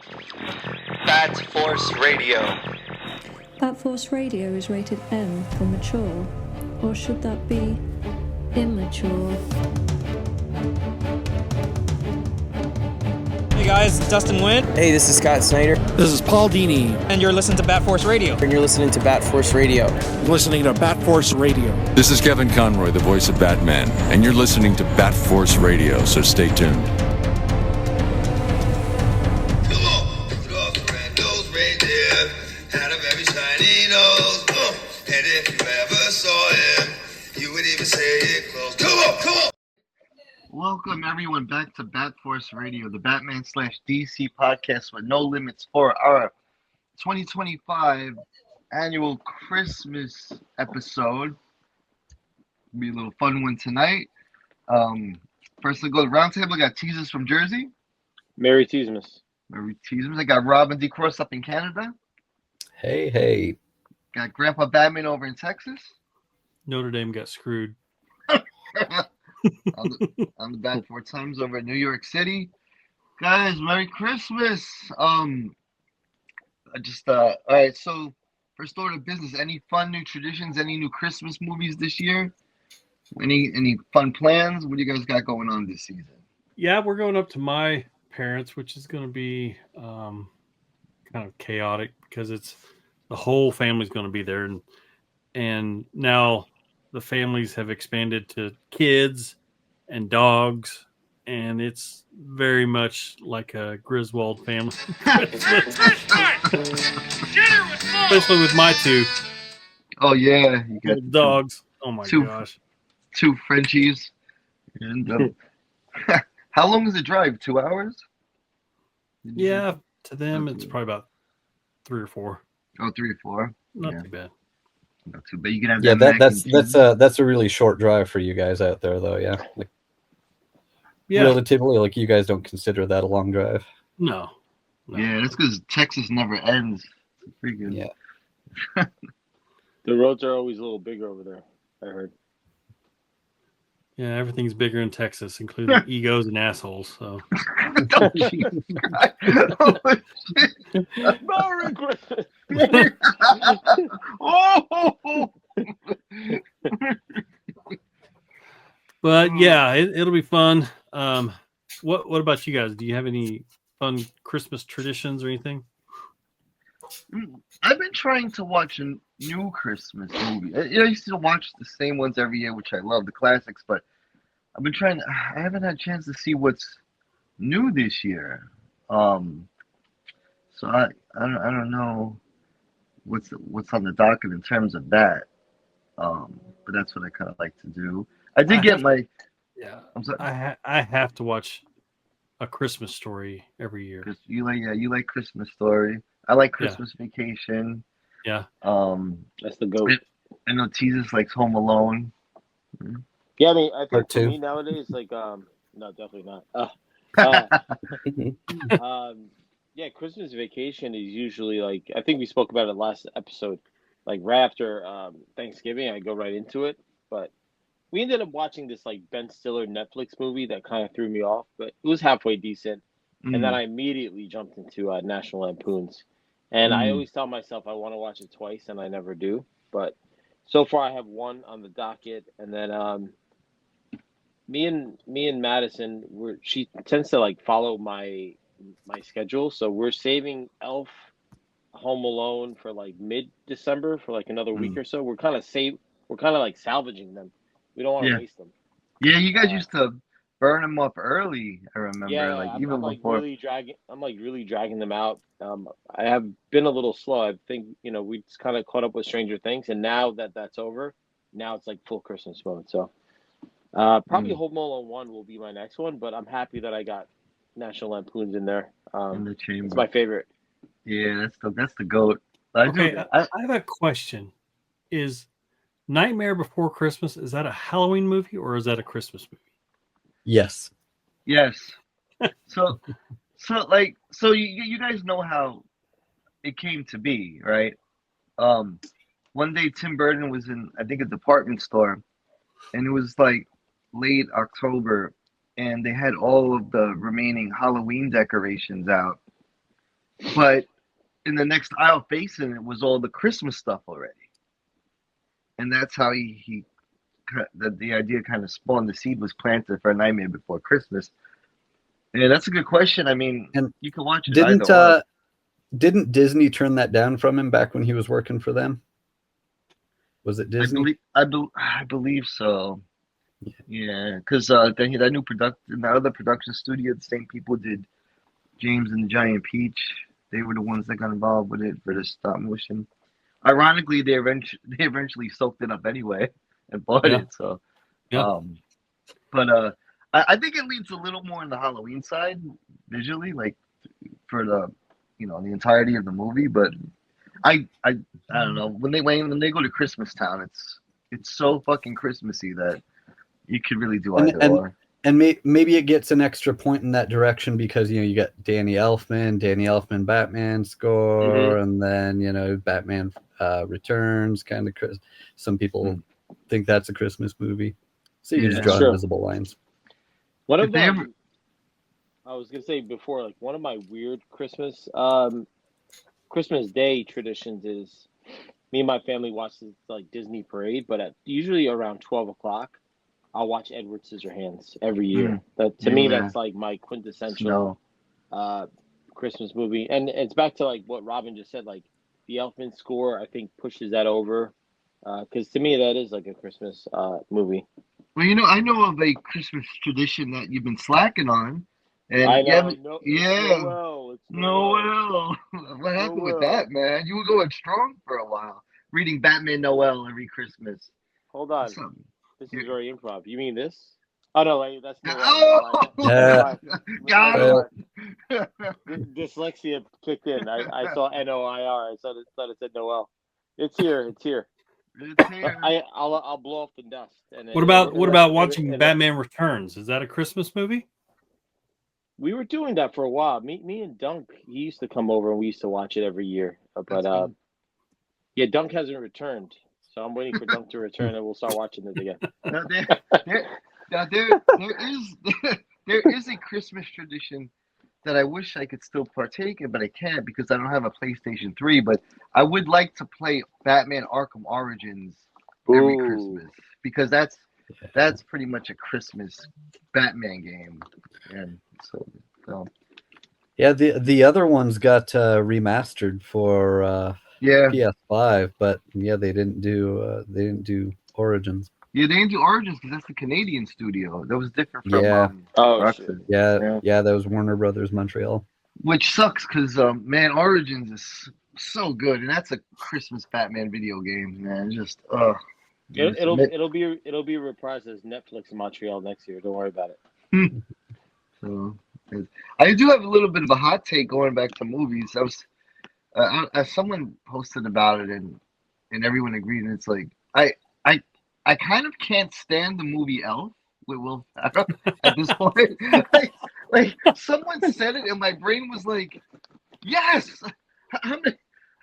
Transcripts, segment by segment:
Bat Force Radio. Bat Force Radio is rated M for mature, or should that be immature? Hey guys, it's Dustin Nguyen. Hey, this is Scott Snyder. This is Paul Dini. And you're listening to Bat Force Radio. And you're listening to Bat Force Radio. You're listening to Bat Force Radio. This is Kevin Conroy, the voice of Batman. And you're listening to Bat Force Radio, so stay tuned. Come on, put off the red nose reindeer. Had a very shiny nose. And if you ever saw him, you would even say it close. Come on, come on. Welcome everyone back to Bat Force Radio, the Batman / DC podcast with no limits for our 2025 annual Christmas episode. Be a little fun one tonight. First, we'll go to roundtable. I got Teasers from Jersey. Merry Teasmas. Merry Teasmas. I got Robin D. Cross up in Canada. Hey. Got Grandpa Batman over in Texas. Notre Dame got screwed. on the Bat Four Times over in New York City. Guys, Merry Christmas. All right, so first order of business, any fun new traditions, any new Christmas movies this year? Any fun plans? What do you guys got going on this season? Yeah, we're going up to my parents', which is going to be kind of chaotic because it's the whole family's going to be there, and now the families have expanded to kids and dogs, and it's very much like a Griswold family. Especially with my two. Oh, yeah. You got dogs. Oh, my gosh. Two Frenchies. And how long is the drive? 2 hours? Yeah, to them, it's probably about 3 or 4. Oh, 3 or 4. Not too bad. Not too bad. You can have that's a really short drive for you guys out there, though. Yeah, relatively, like you guys don't consider that a long drive. No. Yeah, that's because Texas never ends. It's pretty good. Yeah. The roads are always a little bigger over there, I heard. Yeah, everything's bigger in Texas, including egos and assholes. So. Oh, Jesus Christ. Oh, shit. Merry Christmas. Oh. But yeah, it'll be fun. What about you guys? Do you have any fun Christmas traditions or anything? I've been trying to watch a new Christmas movie. I used to watch the same ones every year, which I love, the classics, but I've been trying. I haven't had a chance to see what's new this year. So I don't know what's on the docket in terms of that. But that's what I kind of like to do. I did get my. Yeah, I'm sorry. I have to watch A Christmas Story every year. You like Christmas Story. I like Christmas Vacation. Yeah. That's the GOAT. I know Jesus likes Home Alone. Yeah, I mean, I think for me nowadays, no, definitely not. Yeah, Christmas Vacation is usually I think we spoke about it last episode. Right after Thanksgiving, I go right into it. But we ended up watching this Ben Stiller Netflix movie that kind of threw me off, but it was halfway decent. And then I immediately jumped into National Lampoons. And I always tell myself I want to watch it twice, and I never do. But so far, I have one on the docket, and then me and Madison, she tends to follow my schedule, so we're saving Elf, Home Alone for mid-December for another week or so. We're kind of salvaging them. We don't want to waste them. Yeah, you guys used to burn them up early. I remember, even I'm before. really dragging them out. I have been a little slow. I think we just kind of caught up with Stranger Things, and now that that's over, now it's full Christmas mode. So probably Home Alone 1 will be my next one, but I'm happy that I got National Lampoons in there. In the chamber. It's my favorite. Yeah, that's the GOAT. I have a question. Is Nightmare Before Christmas, is that a Halloween movie or is that a Christmas movie? Yes. So you guys know how it came to be, right? One day Tim Burton was in, I think, a department store, and it was late October, and they had all of the remaining Halloween decorations out. but in the next aisle facing it was all the Christmas stuff already, and that's how the idea kind of spawned. The seed was planted for A Nightmare Before Christmas. Yeah, that's a good question. I mean, And you can watch it. Didn't Disney turn that down from him back when he was working for them? Was it Disney? I believe so. Yeah, because that new production, the other production studio, the same people did James and the Giant Peach. They were the ones that got involved with it for the stop motion. Ironically, they eventually soaked it up anyway and bought it. So, but I think it leads a little more on the Halloween side visually, like for the the entirety of the movie. But I don't know, when they go to Christmas Town, it's so fucking Christmassy that you could really do either or. And maybe it gets an extra point in that direction because you got Danny Elfman Batman score, and then Batman Returns, kind of. Some people think that's a Christmas movie, so you can just draw invisible lines. What about? I was gonna say before, like one of my weird Christmas Day traditions is me and my family watch this like Disney parade, but usually around 12 o'clock. I'll watch Edward Scissorhands every year. To me, that's like my quintessential Christmas movie. And it's back to like what Robin just said, like the Elfman score, I think pushes that over. Because to me, that is like a Christmas movie. Well, I know of a Christmas tradition that you've been slacking on. And I know. Noel. What happened with that, man? You were going strong for a while. Reading Batman Noel every Christmas. Hold on. This is very improv. You mean this? Oh no, that's Noel. Oh, got it. Dyslexia kicked in. I saw NOIR. I thought it said Noel. It's here. It's here. I'll blow off the dust. And what about watching Batman Returns? Is that a Christmas movie? We were doing that for a while. Me and Dunk, he used to come over and we used to watch it every year. But Dunk hasn't returned. So I'm waiting for Dunk to return, and we'll start watching it again. There is a Christmas tradition that I wish I could still partake in, but I can't because I don't have a PlayStation 3. But I would like to play Batman Arkham Origins every Christmas because that's pretty much a Christmas Batman game, and so. Yeah, the other ones got remastered for. PS5, but they didn't do Origins. Yeah, they didn't do Origins because that's the Canadian studio. That was different from that was Warner Brothers Montreal. Which sucks because Origins is so good, and that's a Christmas Batman video game, man. Just it'll be reprised as Netflix in Montreal next year. Don't worry about it. So I do have a little bit of a hot take going back to movies. Someone posted about it and everyone agreed, and it's like I kind of can't stand the movie Elf with Will Ferrell at this point. like someone said it and my brain was like, yes. How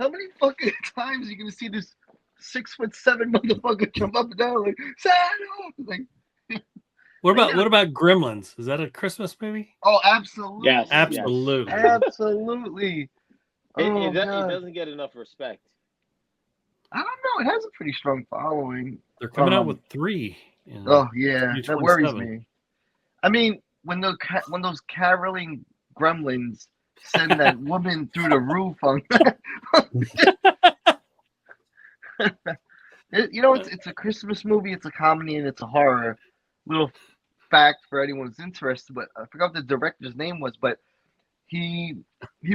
many fucking times are you gonna see this 6'7" motherfucker jump up and down like Santa? Like what about Gremlins? Is that a Christmas movie? Oh, absolutely. Yes, absolutely. Absolutely. It doesn't get enough respect. I don't know. It has a pretty strong following. They're coming out with 3. Oh yeah, that worries me. I mean, when those caroling gremlins send that woman through the roof on, it's a Christmas movie. It's a comedy and it's a horror. Little fact for anyone who's interested, but I forgot what the director's name was, but. He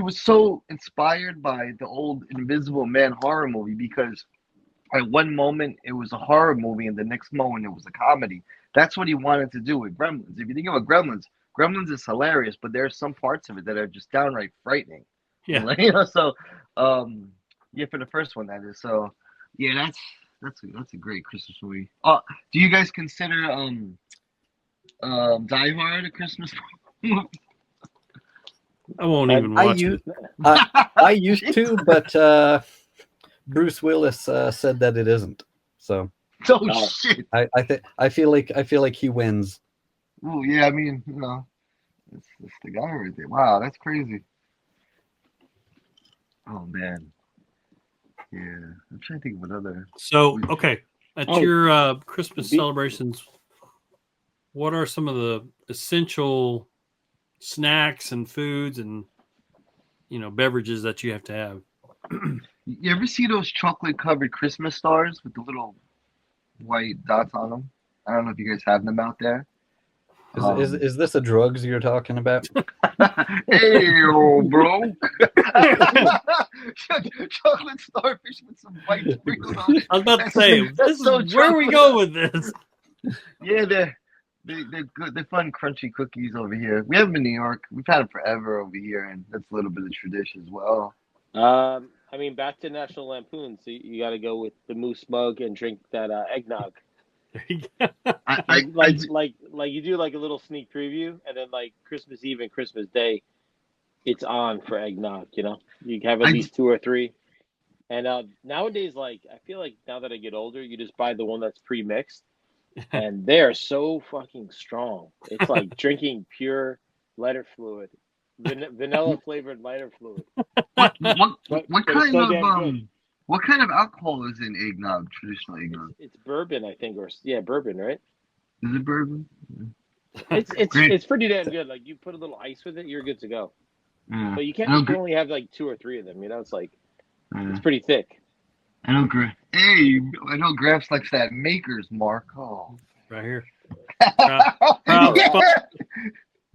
was so inspired by the old Invisible Man horror movie because at one moment it was a horror movie and the next moment it was a comedy. That's what he wanted to do with Gremlins. If you think about Gremlins is hilarious, but there are some parts of it that are just downright frightening. Yeah. So for the first one that is. So yeah, that's a great Christmas movie. Do you guys consider Die Hard a Christmas movie? I won't even watch it. I used to, but Bruce Willis said that it isn't. So. Oh shit! I feel like he wins. Oh yeah, I mean, it's the guy right there. Wow, that's crazy. Oh man. Yeah, I'm trying to think of another. So, okay, at Oh. your Christmas Be- celebrations, what are some of the essential snacks and foods and beverages that you have to have? You ever see those chocolate covered Christmas stars with the little white dots on them? I don't know if you guys have them out there. Is this a drugs you're talking about? Hey, yo, bro. Chocolate starfish with some white sprinkles on it. I was about to say, That's so where we go with this? Yeah, they're good. They're fun, crunchy cookies over here. We have them in New York. We've had them forever over here, and that's a little bit of tradition as well. I mean, back to National Lampoon. So you got to go with the moose mug and drink that eggnog. Like you do like a little sneak preview, and then like Christmas Eve and Christmas Day, it's on for eggnog. You have at least 2 or 3. And nowadays, like I feel like now that I get older, you just buy the one that's pre-mixed, and they are so fucking strong. It's like drinking pure lighter fluid, vanilla flavored lighter fluid. What But kind it's so of damn good. what kind of alcohol is in eggnog? Traditional eggnog. It's bourbon, I think, or bourbon, right? Is it bourbon? It's pretty damn good. Like you put a little ice with it, you're good to go. Yeah. But you can't. I know You can only have like 2 or 3 of them. It's like Yeah. it's pretty thick. I know Hey, I know Gramps likes that Maker's Mark. Oh, Right here. yeah. All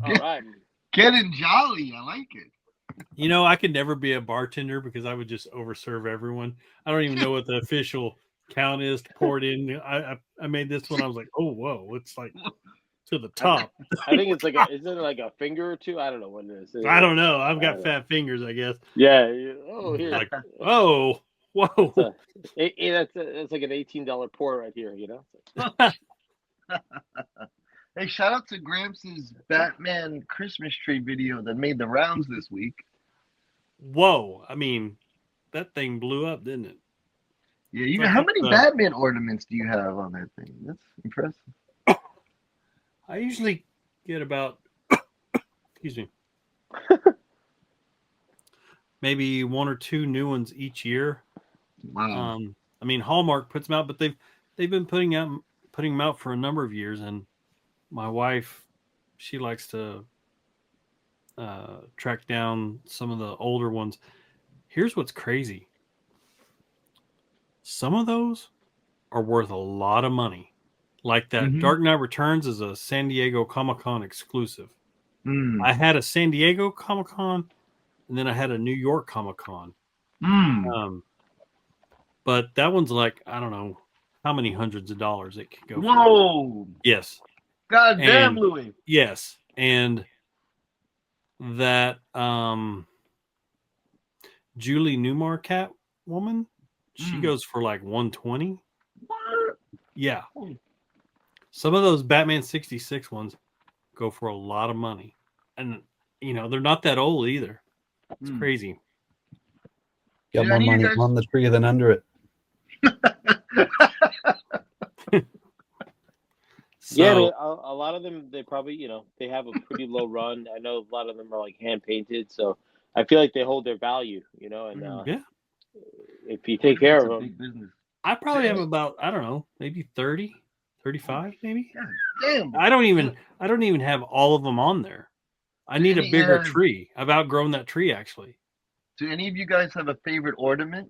right. Getting jolly. I like it. I could never be a bartender because I would just overserve everyone. I don't even know what the official count is to pour it in. I made this one. I was like, oh, whoa, it's like to the top. I think it's like isn't it like a finger or 2? I don't know what it is. I don't know. I've got fat fingers, I guess. Yeah. Oh, here. Like, oh, whoa. That's like an $18 pour right here. Hey, shout out to Gramps' Batman Christmas tree video that made the rounds this week. Whoa. I mean, that thing blew up, didn't it? Yeah, how many Batman ornaments do you have on that thing? That's impressive. I usually get about, excuse me, maybe 1 or 2 new ones each year. Wow. I mean, Hallmark puts them out, but they've been putting them out for a number of years, and my wife, she likes to track down some of the older ones. Here's what's crazy. Some of those are worth a lot of money. Like that Dark Knight Returns is a San Diego Comic-Con exclusive. I had a San Diego Comic-Con, and then I had a New York Comic-Con. But that one's like, I don't know how many hundreds of dollars it could go for. Whoa! Yes. God damn, Louis. Yes. And that Julie Newmar Catwoman, she goes for like 120. What? Yeah. Some of those Batman 66 ones go for a lot of money. And, they're not that old either. It's crazy. Got more money on the tree than under it. Yeah, I mean, a lot of them, they probably, they have a pretty low run. I know a lot of them are like hand painted, so I feel like they hold their value, and if you take care of them. Big business. I probably have about, I don't know, maybe 30, 35 maybe. God damn. I don't even have all of them on there. I need a bigger tree. I've outgrown that tree actually. Do any of you guys have a favorite ornament?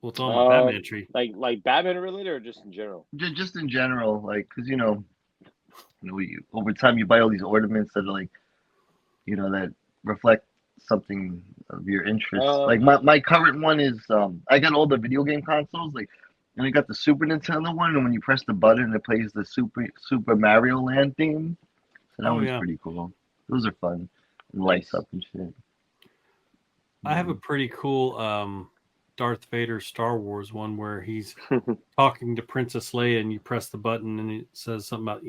Well, it's on my Batman tree. Like Batman related or just in general? Just in general, like, because over time you buy all these ornaments that are like, that reflect something of your interest. Like my current one is I got all the video game consoles, like, and I got the Super Nintendo one, and when you press the button, it plays the Super Mario Land theme. So that one's pretty cool. Those are fun. And lights up and shit. I have a pretty cool Darth Vader Star Wars one where he's talking to Princess Leia, and you press the button and it says something about,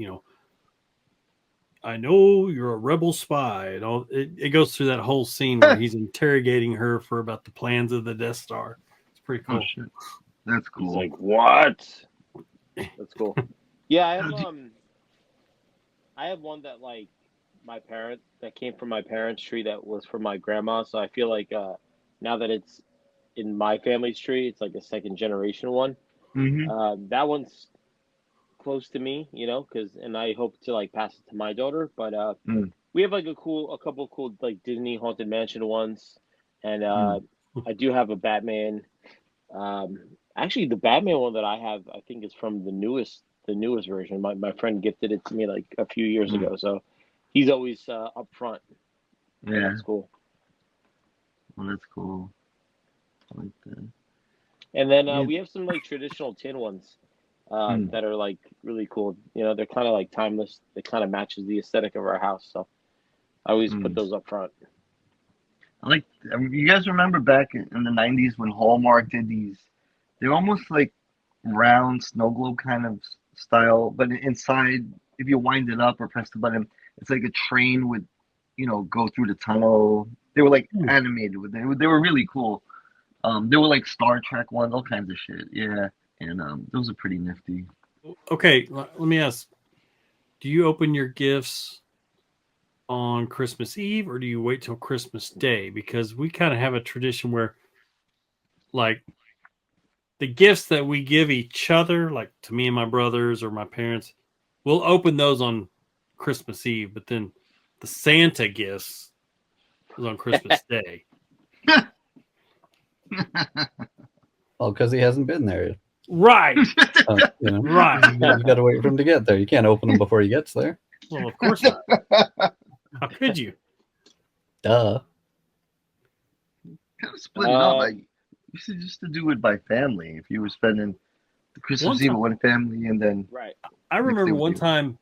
I know you're a rebel spy. And all it goes through that whole scene where he's interrogating her for about the plans of the Death Star. It's pretty cool. Oh, shit. That's cool. It's like, what? That's cool. Yeah, I have one that like that came from my parents' tree that was from my grandma. So I feel like now that it's in my family's tree. It's like a second generation one. Mm-hmm. That one's close to me, and I hope to like pass it to my daughter. But we have like a couple of cool like Disney Haunted Mansion ones, and I do have a Batman. Actually, the Batman one that I have, I think, is from the newest version. My friend gifted it to me like a few years ago, so he's always up front. Yeah, that's cool. Well, that's cool. I like that. And then we have some like traditional tin ones that are like really cool. They're kind of like timeless. It kind of matches the aesthetic of our house, so I always put those up front. You guys remember back in the 90s when Hallmark did these? They're almost like round snow globe kind of style, but inside, if you wind it up or press the button, it's like a train would, go through the tunnel. They were like animated with it. They were really cool. They were like Star Trek ones, all kinds of shit. Yeah, and those are pretty nifty. Okay, let me ask: do you open your gifts on Christmas Eve, or do you wait till Christmas Day? Because we kind of have a tradition where, like, the gifts that we give each other, like to me and my brothers or my parents, we'll open those on Christmas Eve, but then the Santa gifts is on Christmas Day. Well, because he hasn't been there. Right. Right. You got to wait for him to get there. You can't open them before he gets there. Well, of course not. How could you? Duh. Kind of split it up. You should just to do it by family. If you were spending the Christmas Eve with one family and then right. I remember one time.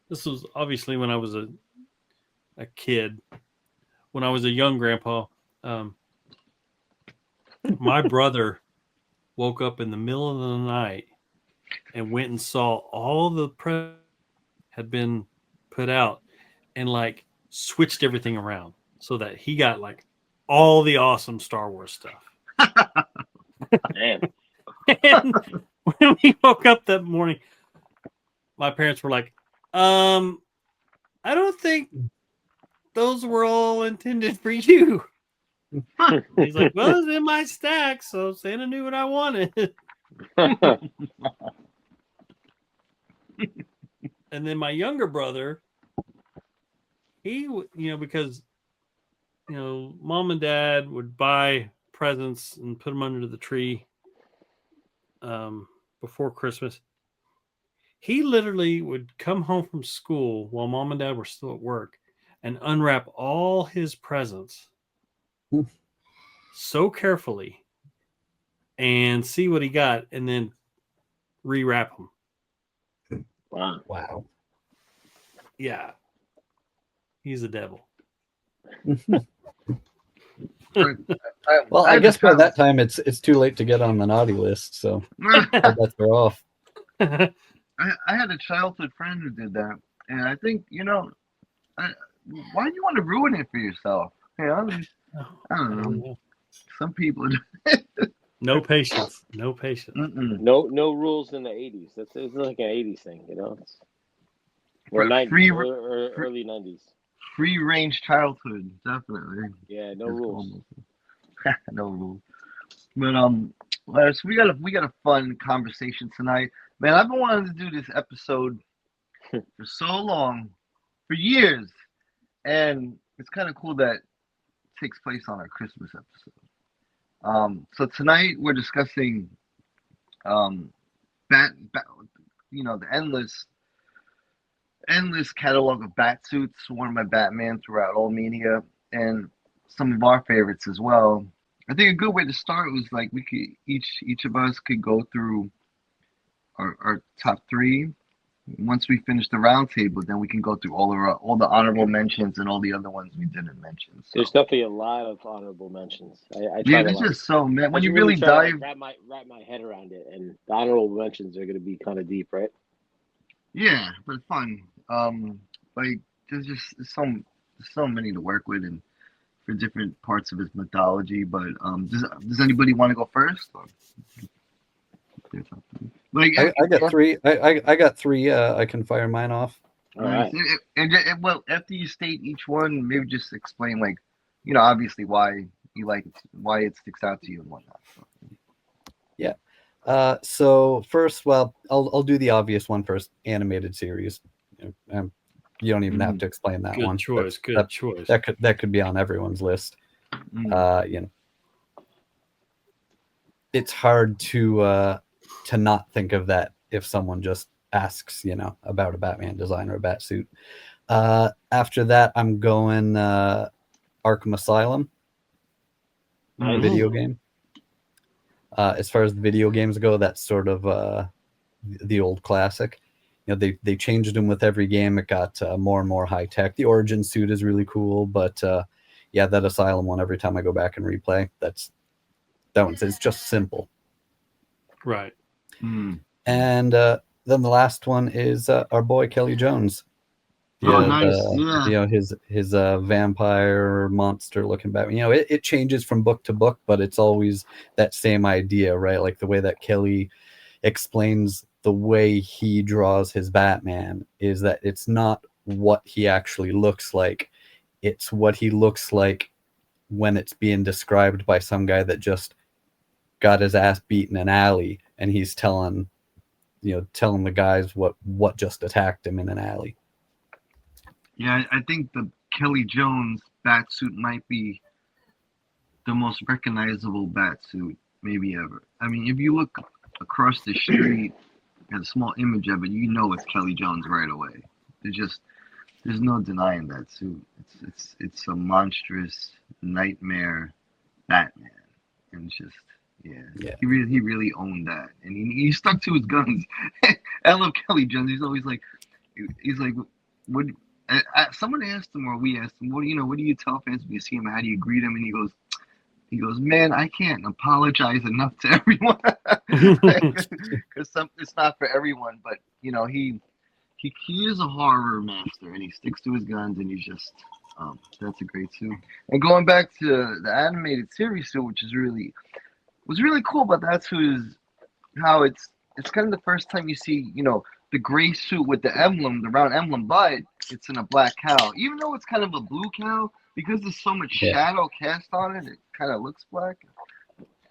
This was obviously when I was a kid. When I was a young grandpa, my brother woke up in the middle of the night and went and saw all the presents had been put out and like switched everything around so that he got like all the awesome Star Wars stuff. Man. And when we woke up that morning, my parents were like, I don't think those were all intended for you. He's like, well, it's in my stack, so Santa knew what I wanted. And then my younger brother, he, because, mom and dad would buy presents and put them under the tree before Christmas. He literally would come home from school while mom and dad were still at work and unwrap all his presents so carefully and see what he got and then rewrap them. Wow. Yeah. He's a devil. Well, I guess by that time it's too late to get on the naughty list, so that's her off. I had a childhood friend who did that, and I think why do you want to ruin it for yourself? I don't know. Some people. No patience. No patience. No rules in the 80s. It's like an 80s thing, Or 90s, or early 90s. Free range childhood, definitely. Yeah, no rules. No rules. But so we got a fun conversation tonight. Man, I've been wanting to do this episode for so long, for years, and it's kind of cool that it takes place on our Christmas episode. So tonight we're discussing the endless catalog of bat suits worn by Batman throughout all media, and some of our favorites as well. I think a good way to start was like we could each of us could go through our top three. Once we finish the round table, then we can go through all the honorable mentions and all the other ones we didn't mention. So. There's definitely a lot of honorable mentions. There's just so many. When you really dive, wrap my head around it, and the honorable mentions are going to be kind of deep, right? Yeah, but fun. There's just so many to work with, and for different parts of his mythology. But does anybody want to go first? I got three. I got three. I can fire mine off. All right. And well, after you state each one, maybe just explain obviously why you like it, why it sticks out to you and whatnot. So. Yeah. So first, well, I'll do the obvious one first. Animated series. You don't even have to explain that Good one. choice. Good choice. That could be on everyone's list. You know, it's hard to not think of that if someone just asks, you know, about a Batman design or a bat suit. After that, I'm going Arkham Asylum video game. As far as the video games go, that's sort of the old classic. You know, they changed them with every game. It got more and more high tech. The Origin suit is really cool, but yeah, that Asylum one. Every time I go back and replay, that one's it's just simple. Right. And then the last one is our boy Kelly Jones. Nice. You know, his vampire monster looking Batman. You know, it changes from book to book, but it's always that same idea, right? Like the way that Kelly explains the way he draws his Batman is that it's not what he actually looks like. It's what he looks like when it's being described by some guy that just got his ass beat in an alley, and he's telling the guys what just attacked him in an alley. Yeah, I think the Kelly Jones bat suit might be the most recognizable bat suit maybe ever. I mean, if you look across the street at a small image of it, you know it's Kelly Jones right away. There's no denying that suit. It's a monstrous nightmare Batman, and it's just yeah. He really owned that, and he stuck to his guns. I love Kelly Jones. He's always like, what? Someone asked him, or we asked him, what do you tell fans when you see him? How do you greet him? And he goes, man, I can't apologize enough to everyone, because it's not for everyone. But you know, he is a horror master, and he sticks to his guns, and he's just that's a great suit. And going back to the animated series suit, which was really cool, but that's how it's kind of the first time you see, you know, the gray suit with the emblem, the round emblem, but it's in a black cow. Even though it's kind of a blue cow, because there's so much shadow cast on it, it kind of looks black.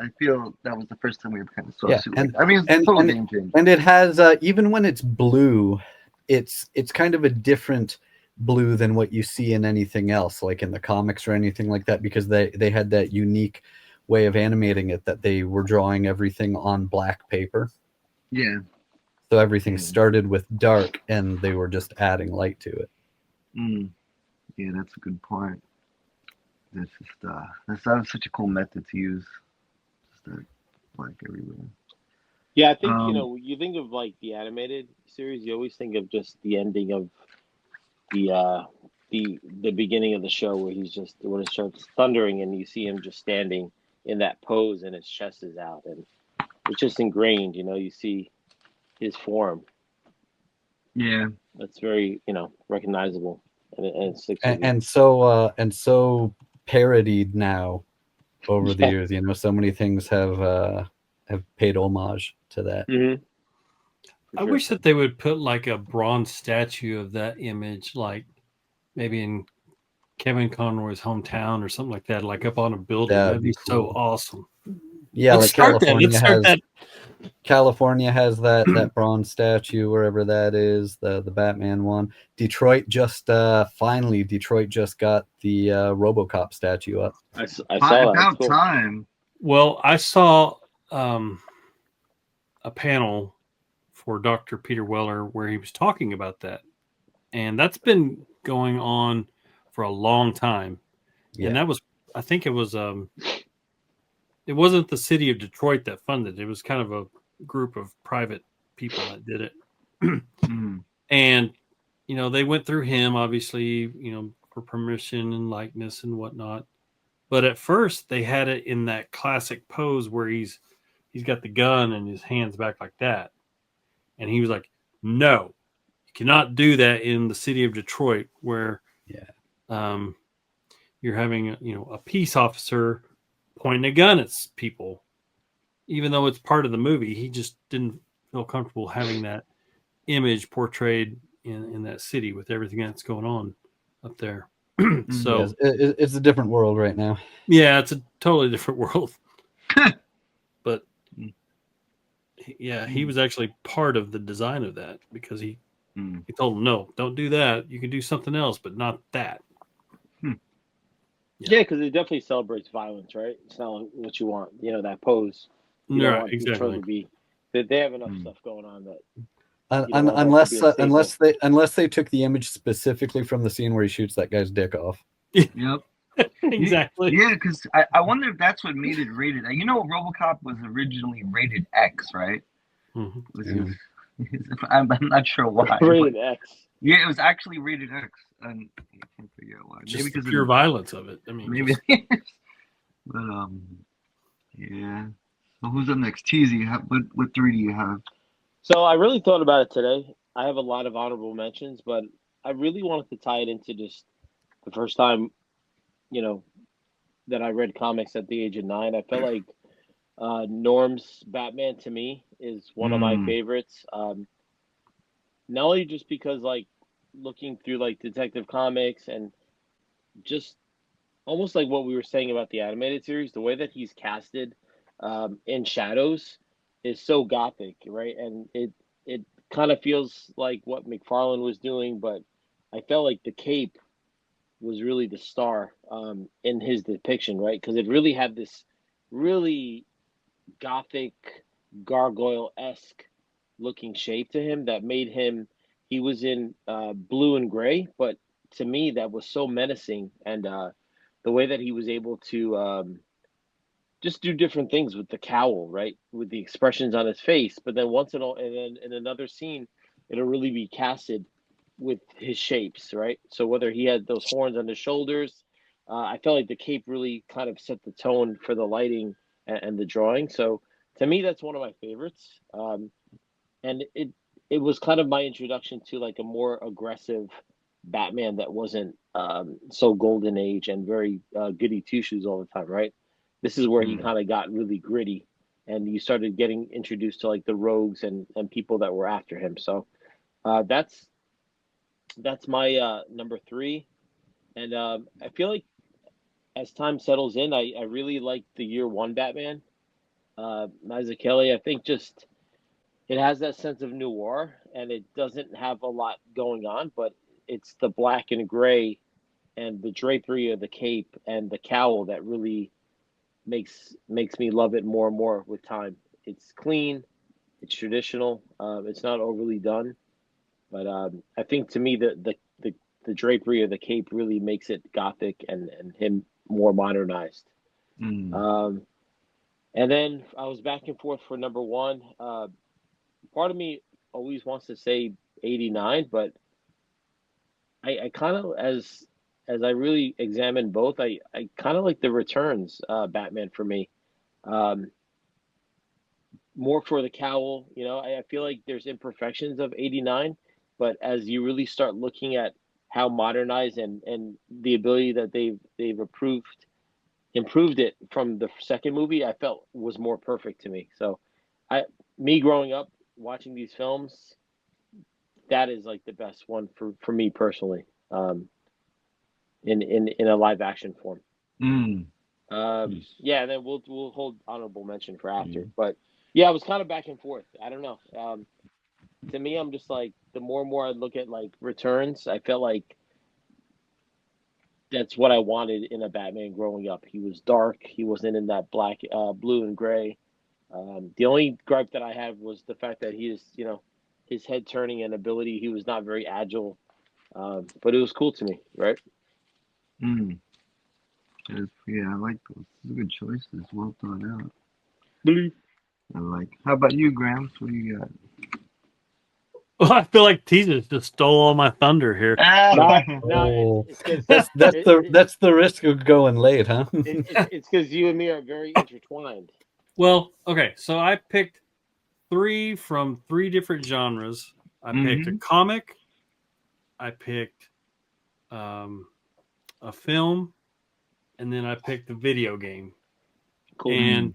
I feel that was the first time we ever kind of saw a suit. I mean, it's a total game changer. And it has, even when it's blue, it's kind of a different blue than what you see in anything else, like in the comics or anything like that, because they had that unique way of animating it that they were drawing everything on black paper. Yeah. So everything started with dark, and they were just adding light to it. Yeah, that's a good point. That's just that was such a cool method to use. Just that black everywhere. Yeah, I think you think of like the animated series, you always think of just the ending of the beginning of the show where he's just when it starts thundering and you see him just standing in that pose and his chest is out, and it's just ingrained. You know, you see his form. Yeah, that's very recognizable, and so parodied now over the years. You know, so many things have paid homage to that. Mm-hmm. I wish that they would put like a bronze statue of that image, like maybe in Kevin Conroy's hometown or something like that, like up on a building. That'd be so awesome. Yeah, like California has that bronze statue wherever that is, the Batman one. Detroit just got the RoboCop statue up. I saw that. About time. Well, I saw a panel for Dr. Peter Weller where he was talking about that, and that's been going on for a long time. And that was, I think it was it wasn't the city of Detroit that funded it. It was kind of a group of private people that did it. And they went through him, obviously, for permission and likeness and whatnot. But at first they had it in that classic pose where he's got the gun and his hands back like that. And he was like, no, you cannot do that in the city of Detroit where you're having a peace officer pointing a gun at people. Even though it's part of the movie, he just didn't feel comfortable having that image portrayed in that city with everything that's going on up there. So Yes, it's a different world right now. yeah, it's a totally different world. But yeah, he was actually part of the design of that because he told him, no, don't do that. You can do something else, but not that. Yeah, because it definitely celebrates violence, right? It's not like what you want. You know, that pose. You don't Right, want Detroit to be. They have enough stuff going on that. You don't want that to be a staple. Unless they took the image specifically from the scene where he shoots that guy's dick off. Yep. Exactly. Yeah, because I wonder if that's what made it rated. You know, RoboCop was originally rated X, right? Mhm. I'm not sure why. Rated X. Yeah, it was actually rated X, and I can't figure out why. Just Maybe because the pure violence of it. I mean, maybe. just- But yeah. So who's up next? Teasy, what three do you have? So I really thought about it today. I have a lot of honorable mentions, but I really wanted to tie it into just the first time, you know, that I read comics at the age of 9. I felt like Norm's Batman to me is one of my favorites. Not only just because like looking through like Detective Comics and just almost like what we were saying about the animated series, the way that he's casted in Shadows is so gothic, right? And it kind of feels like what McFarlane was doing, but I felt like the cape was really the star in his depiction, right? Because it really had this really gothic gargoyle-esque looking shape to him that made him, he was in blue and gray, but to me that was so menacing, and the way that he was able to just do different things with the cowl, right, with the expressions on his face, but then once in a, and then in another scene it'll really be casted with his shapes, right? So whether he had those horns on his shoulders, I felt like the cape really kind of set the tone for the lighting and the drawing. So to me that's one of my favorites. And it was kind of my introduction to like a more aggressive Batman that wasn't so golden age and very goody two shoes all the time, right? This is where he kind of got really gritty, and you started getting introduced to like the rogues and people that were after him. So that's my number 3, and I feel like as time settles in, I really like the year 1 Batman. Mazzucchelli, I think just it has that sense of noir, and it doesn't have a lot going on, but it's the black and gray and the drapery of the cape and the cowl that really makes me love it more and more with time. It's clean, it's traditional, it's not overly done, but I think to me the drapery of the cape really makes it gothic and him more modernized. And then I was back and forth for number 1. Part of me always wants to say 89, but I kind of, as I really examine both, I kind of like the Returns Batman for me. More for the cowl, you know. I feel like there's imperfections of 89, but as you really start looking at how modernized and the ability that they've improved it from the second movie, I felt was more perfect to me. So me growing up watching these films, that is like the best one for me personally, in a live action form. Yeah, and then we'll hold honorable mention for after. But yeah, I was kind of back and forth. I don't know. To me, I'm just like, the more and more I look at like Returns, I felt like that's what I wanted in a Batman growing up. He was dark. He wasn't in that black, blue and gray. The only gripe that I had was the fact that he is, you know, his head turning and ability. He was not very agile, but it was cool to me, right? Yeah, I like those. Those are good choices. Well thought out. Blue. I like. How about you, Grams? What do you got? Well, I feel like Teaser just stole all my thunder here. No, That's the risk of going late, huh? It's because you and me are very intertwined. Well, okay, so I picked 3 from 3 different genres. I picked a comic, I picked a film, and then I picked a video game. Cool. And,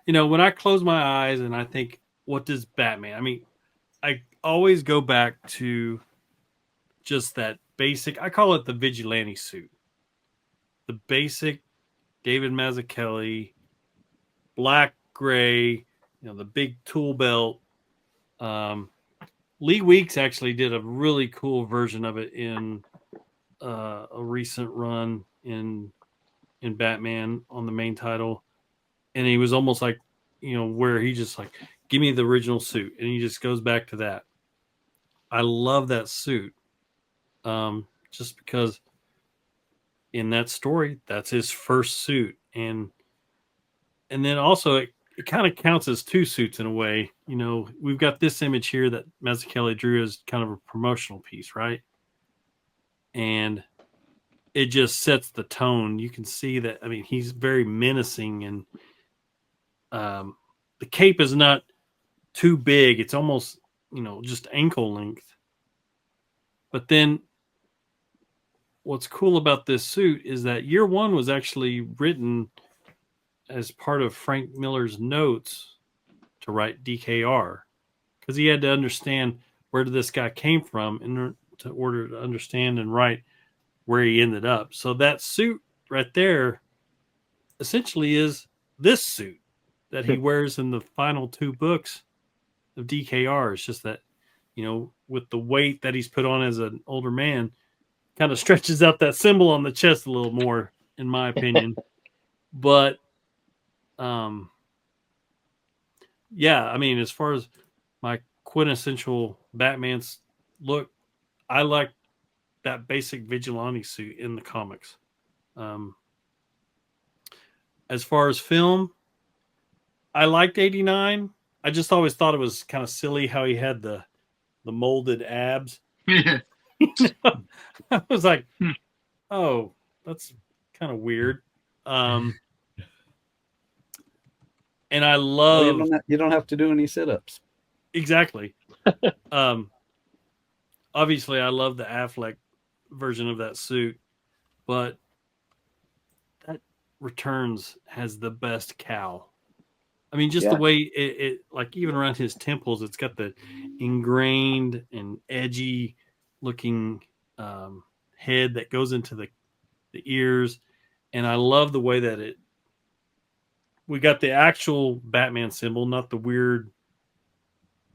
you know, when I close my eyes and I think, what does Batman? I mean, I always go back to just that basic, I call it the vigilante suit. the basic David Mazzucchelli, black, gray, the big tool belt. Lee Weeks actually did a really cool version of it in a recent run in Batman on the main title, and he was almost like, where he just like, give me the original suit, and he just goes back to that. I love that suit, just because in that story, that's his first suit, and then also it kind of counts as two suits in a way. We've got this image here that Mazzucchelli drew as kind of a promotional piece, right? And it just sets the tone. You can see that. I mean, he's very menacing, and the cape is not too big. It's almost, just ankle length. But then what's cool about this suit is that Year One was actually written as part of Frank Miller's notes to write DKR, because he had to understand where this guy came from in order to understand and write where he ended up. So that suit right there essentially is this suit that he wears in the final two books of DKR. It's just that, with the weight that he's put on as an older man, kind of stretches out that symbol on the chest a little more, in my opinion. But yeah, I mean, as far as my quintessential Batman's look, I like that basic vigilante suit in the comics. As far as film, I liked 89. I just always thought it was kind of silly how he had the molded abs. I was like, oh, that's kind of weird. And I love... You don't have to do any sit-ups. Exactly. Obviously, I love the Affleck version of that suit, but that Returns has the best cowl. I mean, just the way it like, even around his temples, it's got the ingrained and edgy looking head that goes into the ears. And I love the way that we got the actual Batman symbol, not the weird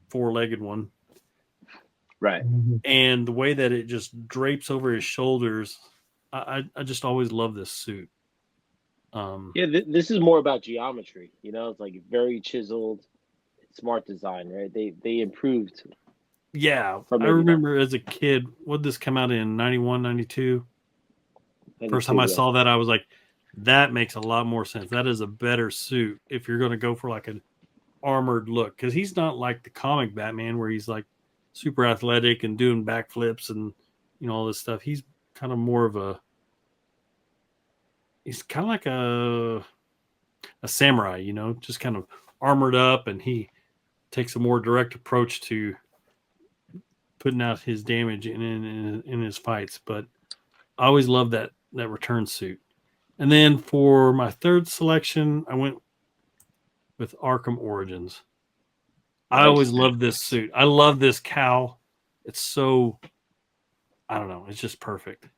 four-legged one. Right. And the way that it just drapes over his shoulders. I just always love this suit. This is more about geometry. It's like very chiseled, smart design, right? They improved. Yeah. I remember as a kid, would this come out in 91, 92? First time I saw that, I was like, that makes a lot more sense. That is a better suit if you're going to go for like an armored look. Because he's not like the comic Batman where he's like super athletic and doing backflips and, all this stuff. He's kind of more of he's kind of like a samurai, just kind of armored up, and he takes a more direct approach to putting out his damage in his fights. But I always loved that return suit. And then for my third selection, I went with Arkham Origins. I always loved this suit. I love this cowl. It's so, I don't know, it's just perfect.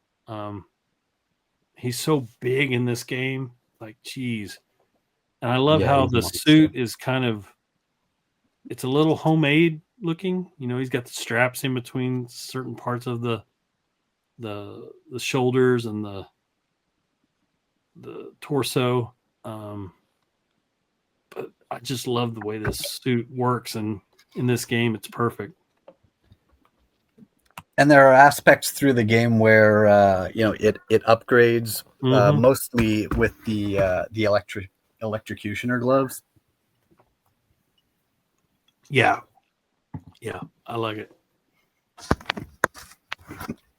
He's so big in this game, like, geez. And I love how the suit is kind of, it's a little homemade looking. He's got the straps in between certain parts of the shoulders and the torso. But I just love the way this suit works, and in this game, it's perfect. And there are aspects through the game where it upgrades, mostly with the electrocutioner gloves. Yeah, I like it.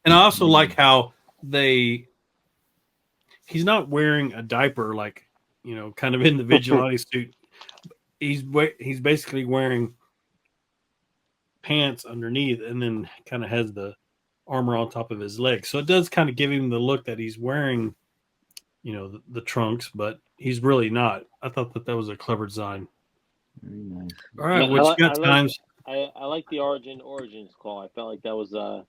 And I also like how he's not wearing a diaper like, kind of in the vigilante suit. He's basically wearing pants underneath and then kind of has the armor on top of his legs. So it does kind of give him the look that he's wearing, the trunks, but he's really not. I thought that was a clever design. Very nice. All right, what you got, Times? I like the Origins call. I felt like that was a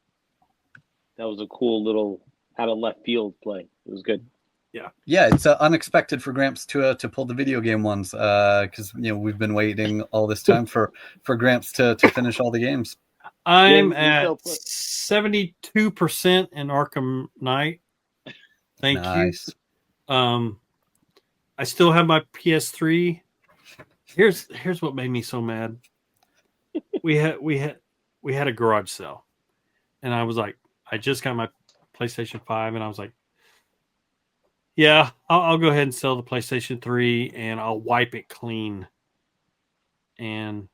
cool little out of left field play. It was good. Yeah, it's unexpected for Gramps to pull the video game ones because we've been waiting all this time for Gramps to finish all the games. I'm Yeah, at 72% in Arkham Knight. Thank Nice. you. I still have my PS3. Here's what made me so mad. We had a garage sale, and I was like, I just got my PlayStation 5, and I was like, yeah, I'll go ahead and sell the PlayStation 3, and I'll wipe it clean. And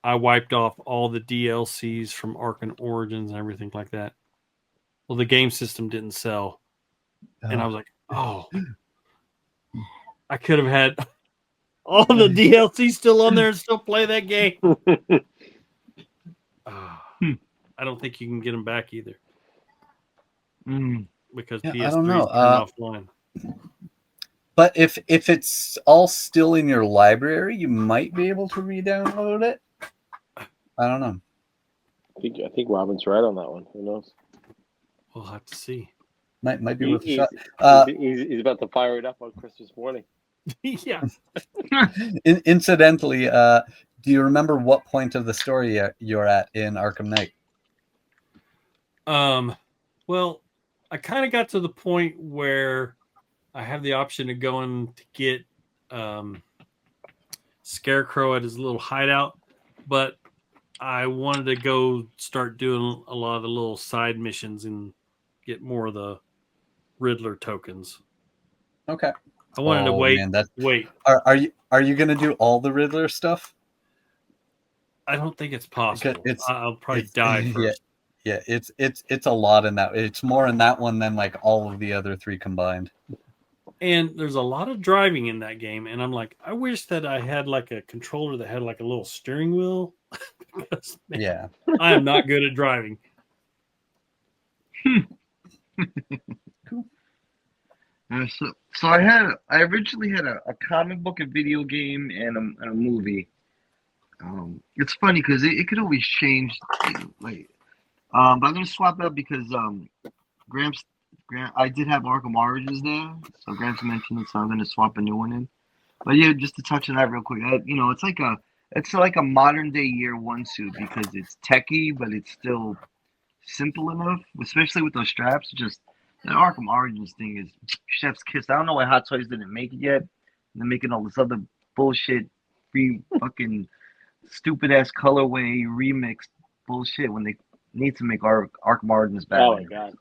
I wiped off all the DLCs from Arkham Origins and everything like that. Well, the game system didn't sell, and I was like, oh, I could have had all the DLC still on there and still play that game. I don't think you can get them back either. Because PS3 I don't know. is offline. But if it's all still in your library, you might be able to re-download it. I don't know. I think Robin's right on that one. Who knows? We'll have to see. Might be worth a shot. He's about to fire it up on Christmas morning. Yeah. Incidentally, do you remember what point of the story you're at in Arkham Knight? Well, I kind of got to the point where I have the option of going to get Scarecrow at his little hideout, but I wanted to go start doing a lot of the little side missions and get more of the Riddler tokens. Okay. I wanted to wait. Man, wait. Are you going to do all the Riddler stuff? I don't think it's possible. I'll probably die first. Yeah, it's a lot in that. It's more in that one than like all of the other three combined. And there's a lot of driving in that game, and I'm like, I wish that I had like a controller that had like a little steering wheel. Because, man, yeah, I am not good at driving. Cool. So I originally had a comic book, a video game, and a movie. It's funny because it could always change, like. But I'm gonna swap it up because Gramps, I did have Arkham Origins there, so Gramps mentioned it, so I'm gonna swap a new one in. But yeah, just to touch on that real quick, it's like a modern day year one suit because it's techy, but it's still simple enough, especially with those straps. Just the Arkham Origins thing is chef's kiss. I don't know why Hot Toys didn't make it yet. They're making all this other bullshit, free fucking stupid ass colorway remixed bullshit when they need to make Arkham Origins back. Oh my god,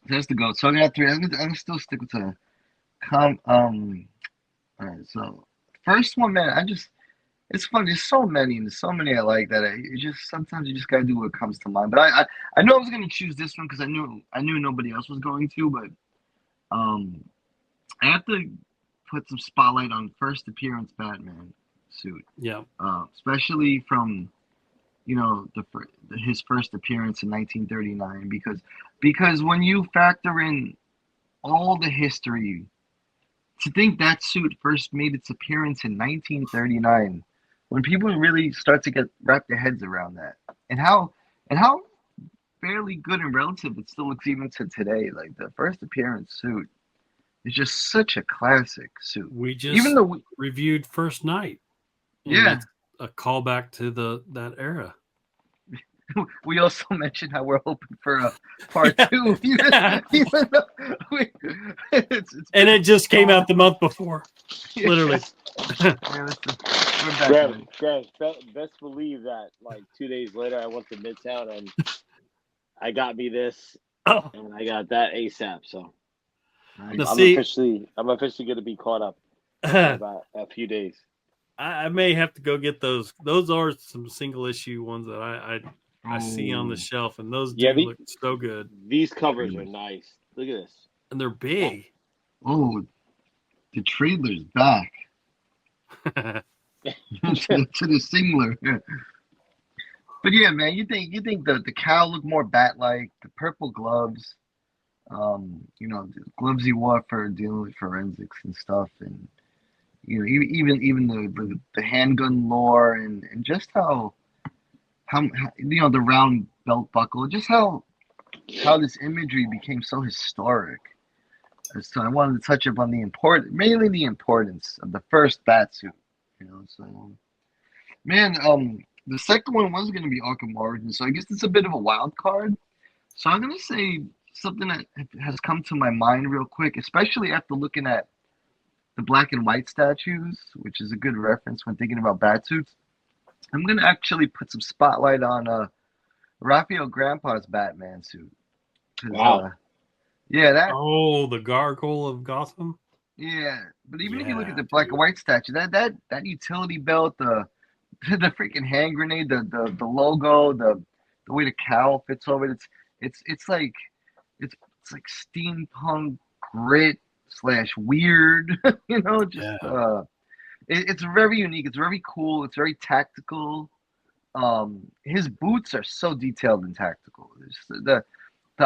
that's the goat. So I got 3. I'm gonna still stick with the All right, so first one, man. It's fun. There's so many, and there's so many I like that. It just sometimes you just gotta do what comes to mind. But I know I was gonna choose this one because I knew nobody else was going to. But I have to put some spotlight on first appearance Batman suit. Yeah. Especially from his first appearance in 1939 because when you factor in all the history, to think that suit first made its appearance in 1939, when people really start to wrap their heads around that, and how fairly good and relative it still looks even to today. Like the first appearance suit is just such a classic suit. We just reviewed First Night. Yeah. That's a callback to that era. We also mentioned how we're hoping for a part 2, even though and it just came out the month before, literally. Best believe that like 2 days later I went to Midtown and I got me this and I got that ASAP. So I'm officially going to be caught up in about a few days. I may have to go get those. Those are some single issue ones that I see on the shelf, and those look so good. These covers are nice. Look at this. And they're big. Oh, the trailer's back. to the singler. But yeah, man, you think the cowl look more bat-like, the purple gloves, the gloves he wore for dealing with forensics and stuff, and even the handgun lore and just how the round belt buckle, just how this imagery became so historic. So I wanted to touch up on mainly the importance of the first bat suit. So man, the second one was going to be Arkham Origins, so I guess it's a bit of a wild card. So I'm going to say something that has come to my mind real quick, especially after looking at the black and white statues, which is a good reference when thinking about bat suits. I'm going to actually put some spotlight on Raphael Grandpa's Batman suit. Wow. Yeah, the Gargoyle of Gotham. Yeah, but even if you look at the black and white statue, that utility belt, the freaking hand grenade, the logo, the way the cowl fits over it, it's like steampunk grit / weird, it's very unique. It's very cool. It's very tactical. His boots are so detailed and tactical. The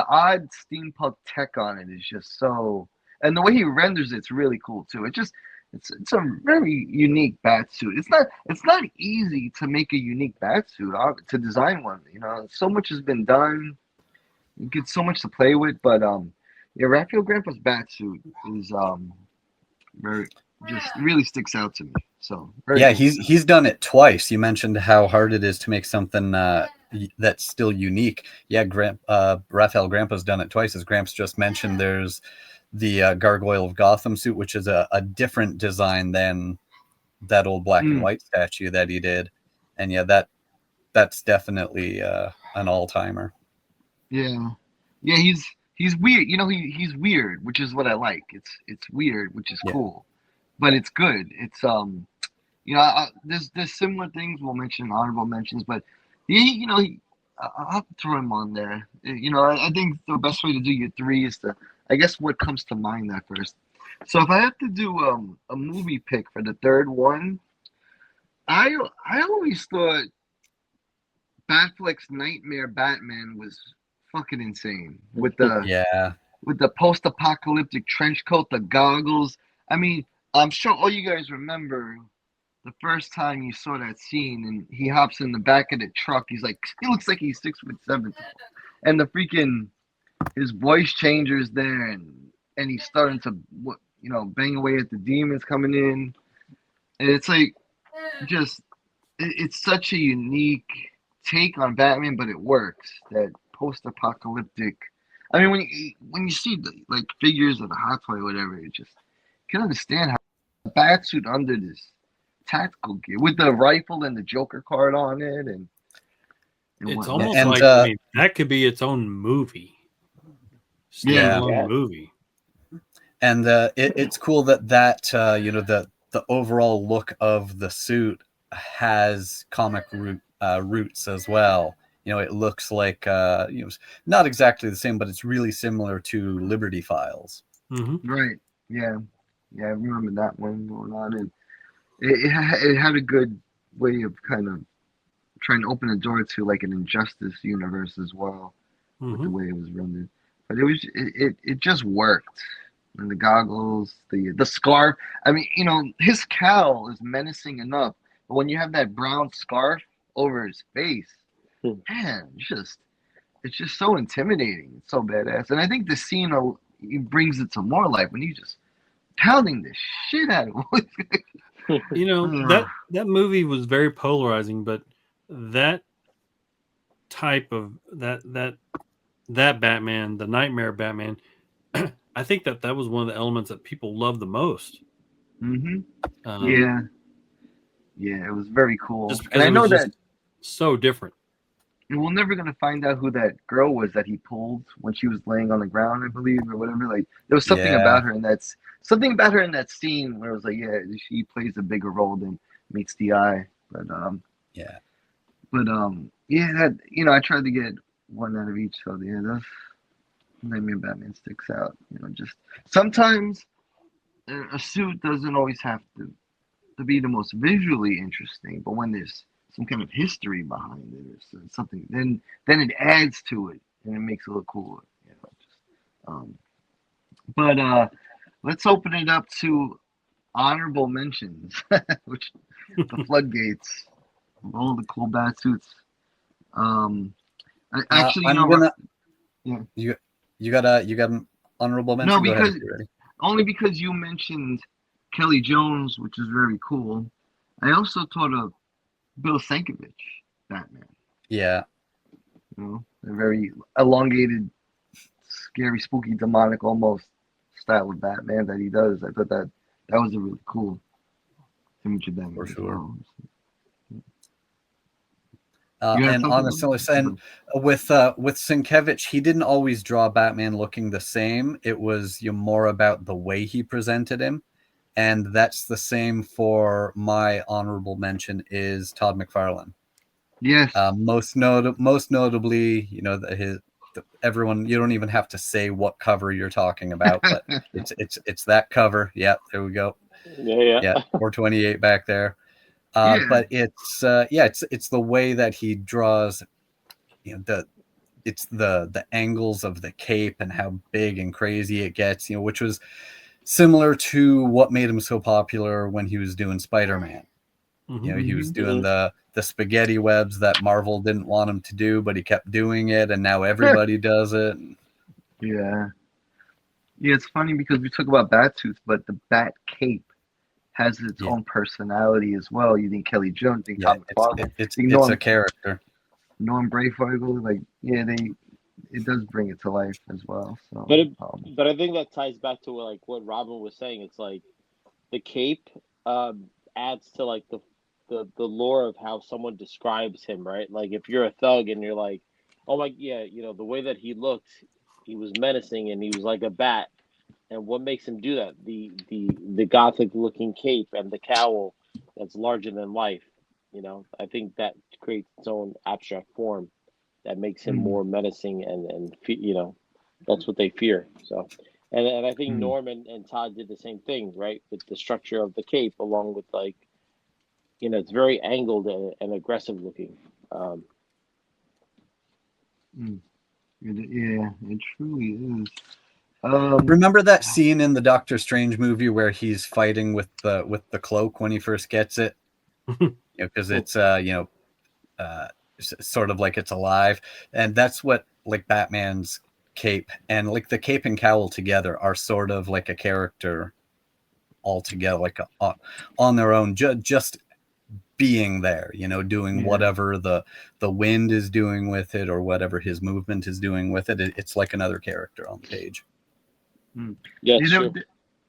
odd steampunk tech on it is just so, and the way he renders it's really cool too. It's a very unique bat suit. It's not easy to make a unique bat suit, to design one. So much has been done. You get so much to play with, but Raphael Grandpa's bat suit is very, just really sticks out to me. So cool. he's done it twice. You mentioned how hard it is to make something that's still unique. Raphael Grandpa's done it twice. As Gramps just mentioned, there's the Gargoyle of Gotham suit, which is a different design than that old black and white statue that he did. And that's definitely an all-timer. Yeah, he's weird. He's weird, which is what I like. It's weird, which is cool, but it's good. It's there's similar things we'll mention, honorable mentions, but I'll have to throw him on there. I think the best way to do your three is to, I guess, what comes to mind that first. So if I have to do a movie pick for the third one, I always thought Batfleck's Nightmare Batman was fucking insane with the post-apocalyptic trench coat, the goggles. I mean, I'm sure all you guys remember the first time you saw that scene and he hops in the back of the truck. He looks like he's 6'7", and the freaking his voice changer's there, and he's starting to bang away at the demons coming in, and it's like it's such a unique take on Batman, but it works. That post-apocalyptic. I mean, when you see the figures of the Hot Toy or whatever, you just can understand how a bat suit under this tactical gear with the rifle and the Joker card on it, and it's almost like that could be its own movie. Movie. And it's cool that the overall look of the suit has comic roots as well. It looks like not exactly the same, but it's really similar to Liberty Files. Mm-hmm. Right. Yeah. I remember that one going on, and it had a good way of kind of trying to open the door to like an Injustice universe as well, with the way it was rendered. But it just worked. And the goggles, the scarf. I mean, his cowl is menacing enough, but when you have that brown scarf over his face, man, it's just so intimidating. It's so badass. And I think the scene brings it to more life when he's just pounding the shit out of him. that movie was very polarizing, but that type of that Batman, the Nightmare Batman, I think that was one of the elements that people loved the most. Mm-hmm. Yeah, it was very cool. And I know that so different. And we're never gonna find out who that girl was that he pulled when she was laying on the ground, I believe, or whatever. Like there was something about her, and that's something about her in that scene where it was like, she plays a bigger role than meets the eye. But I tried to get one out of each. So that's Nightmare Batman sticks out. Just sometimes a suit doesn't always have to be the most visually interesting, but when there's some kind of history behind it or something, then it adds to it and it makes it look cooler. But let's open it up to honorable mentions, which the floodgates, all the cool bat suits. You gotta honorable mention? No, Go ahead because if you're ready. only because you mentioned Kelly Jones, which is very cool. I also thought of Bill Sienkiewicz Batman. Yeah. You know, a very elongated, scary, spooky, demonic almost style of Batman that he does. I thought that was a really cool image of Batman. For sure. Well. And honestly, and with Sienkiewicz, he didn't always draw Batman looking the same. It was more about the way he presented him, and that's the same for my honorable mention is Todd McFarlane. Yes. Most notably, everyone. You don't even have to say what cover you're talking about, but it's that cover. Yeah, there we go. Yeah. 428 back there. But it's the way that he draws, the angles of the cape and how big and crazy it gets, which was similar to what made him so popular when he was doing Spider-Man. Mm-hmm. He was doing the spaghetti webs that Marvel didn't want him to do, but he kept doing it, and now everybody does it. Yeah, it's funny because we talk about Batsuits, but the Bat cape has its own personality as well. You think Kelly Jones, you think Tom McFarlane, it's a character. Norm Brayfogle, it does bring it to life as well. So, but I think that ties back to what Robin was saying. It's like the cape adds to the lore of how someone describes him, right? Like if you're a thug and you're like, oh my, yeah, the way that he looked, he was menacing and he was like a bat. And what makes him do that? The gothic looking cape and the cowl that's larger than life. I think that creates its own abstract form that makes him more menacing and that's what they fear. So, and I think Norm and Todd did the same thing, right? With the structure of the cape, along with it's very angled and aggressive looking. It truly is. Remember that scene in the Doctor Strange movie where he's fighting with the cloak when he first gets it, because it's sort of like it's alive, and that's what Batman's cape and the cape and cowl together are sort of like a character altogether, on their own, just being there, doing whatever the wind is doing with it or whatever his movement is doing with it. It's like another character on the page. Yeah,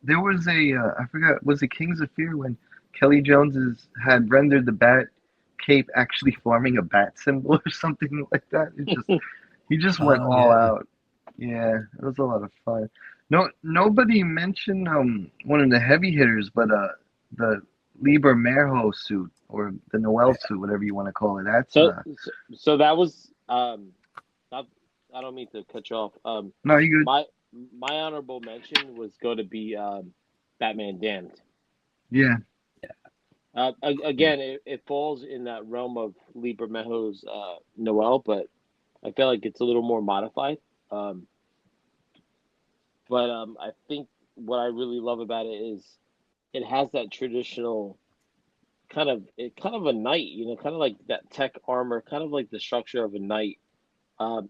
there was I forgot, was it Kings of Fear when Kelly Jones had rendered the bat cape actually forming a bat symbol or something like that? He just went all out. Yeah, it was a lot of fun. Nobody mentioned one of the heavy hitters, but the Liber Merho suit or the Noel suit, whatever you want to call it. That's so that was I don't mean to cut you off. No, you good. My honorable mention was going to be Batman Damned. Yeah. Again, it falls in that realm of Liber Merho's Noel, but I feel like it's a little more modified. But I think what I really love about it is it has that traditional kind of a knight, kind of like that tech armor, kind of like the structure of a knight.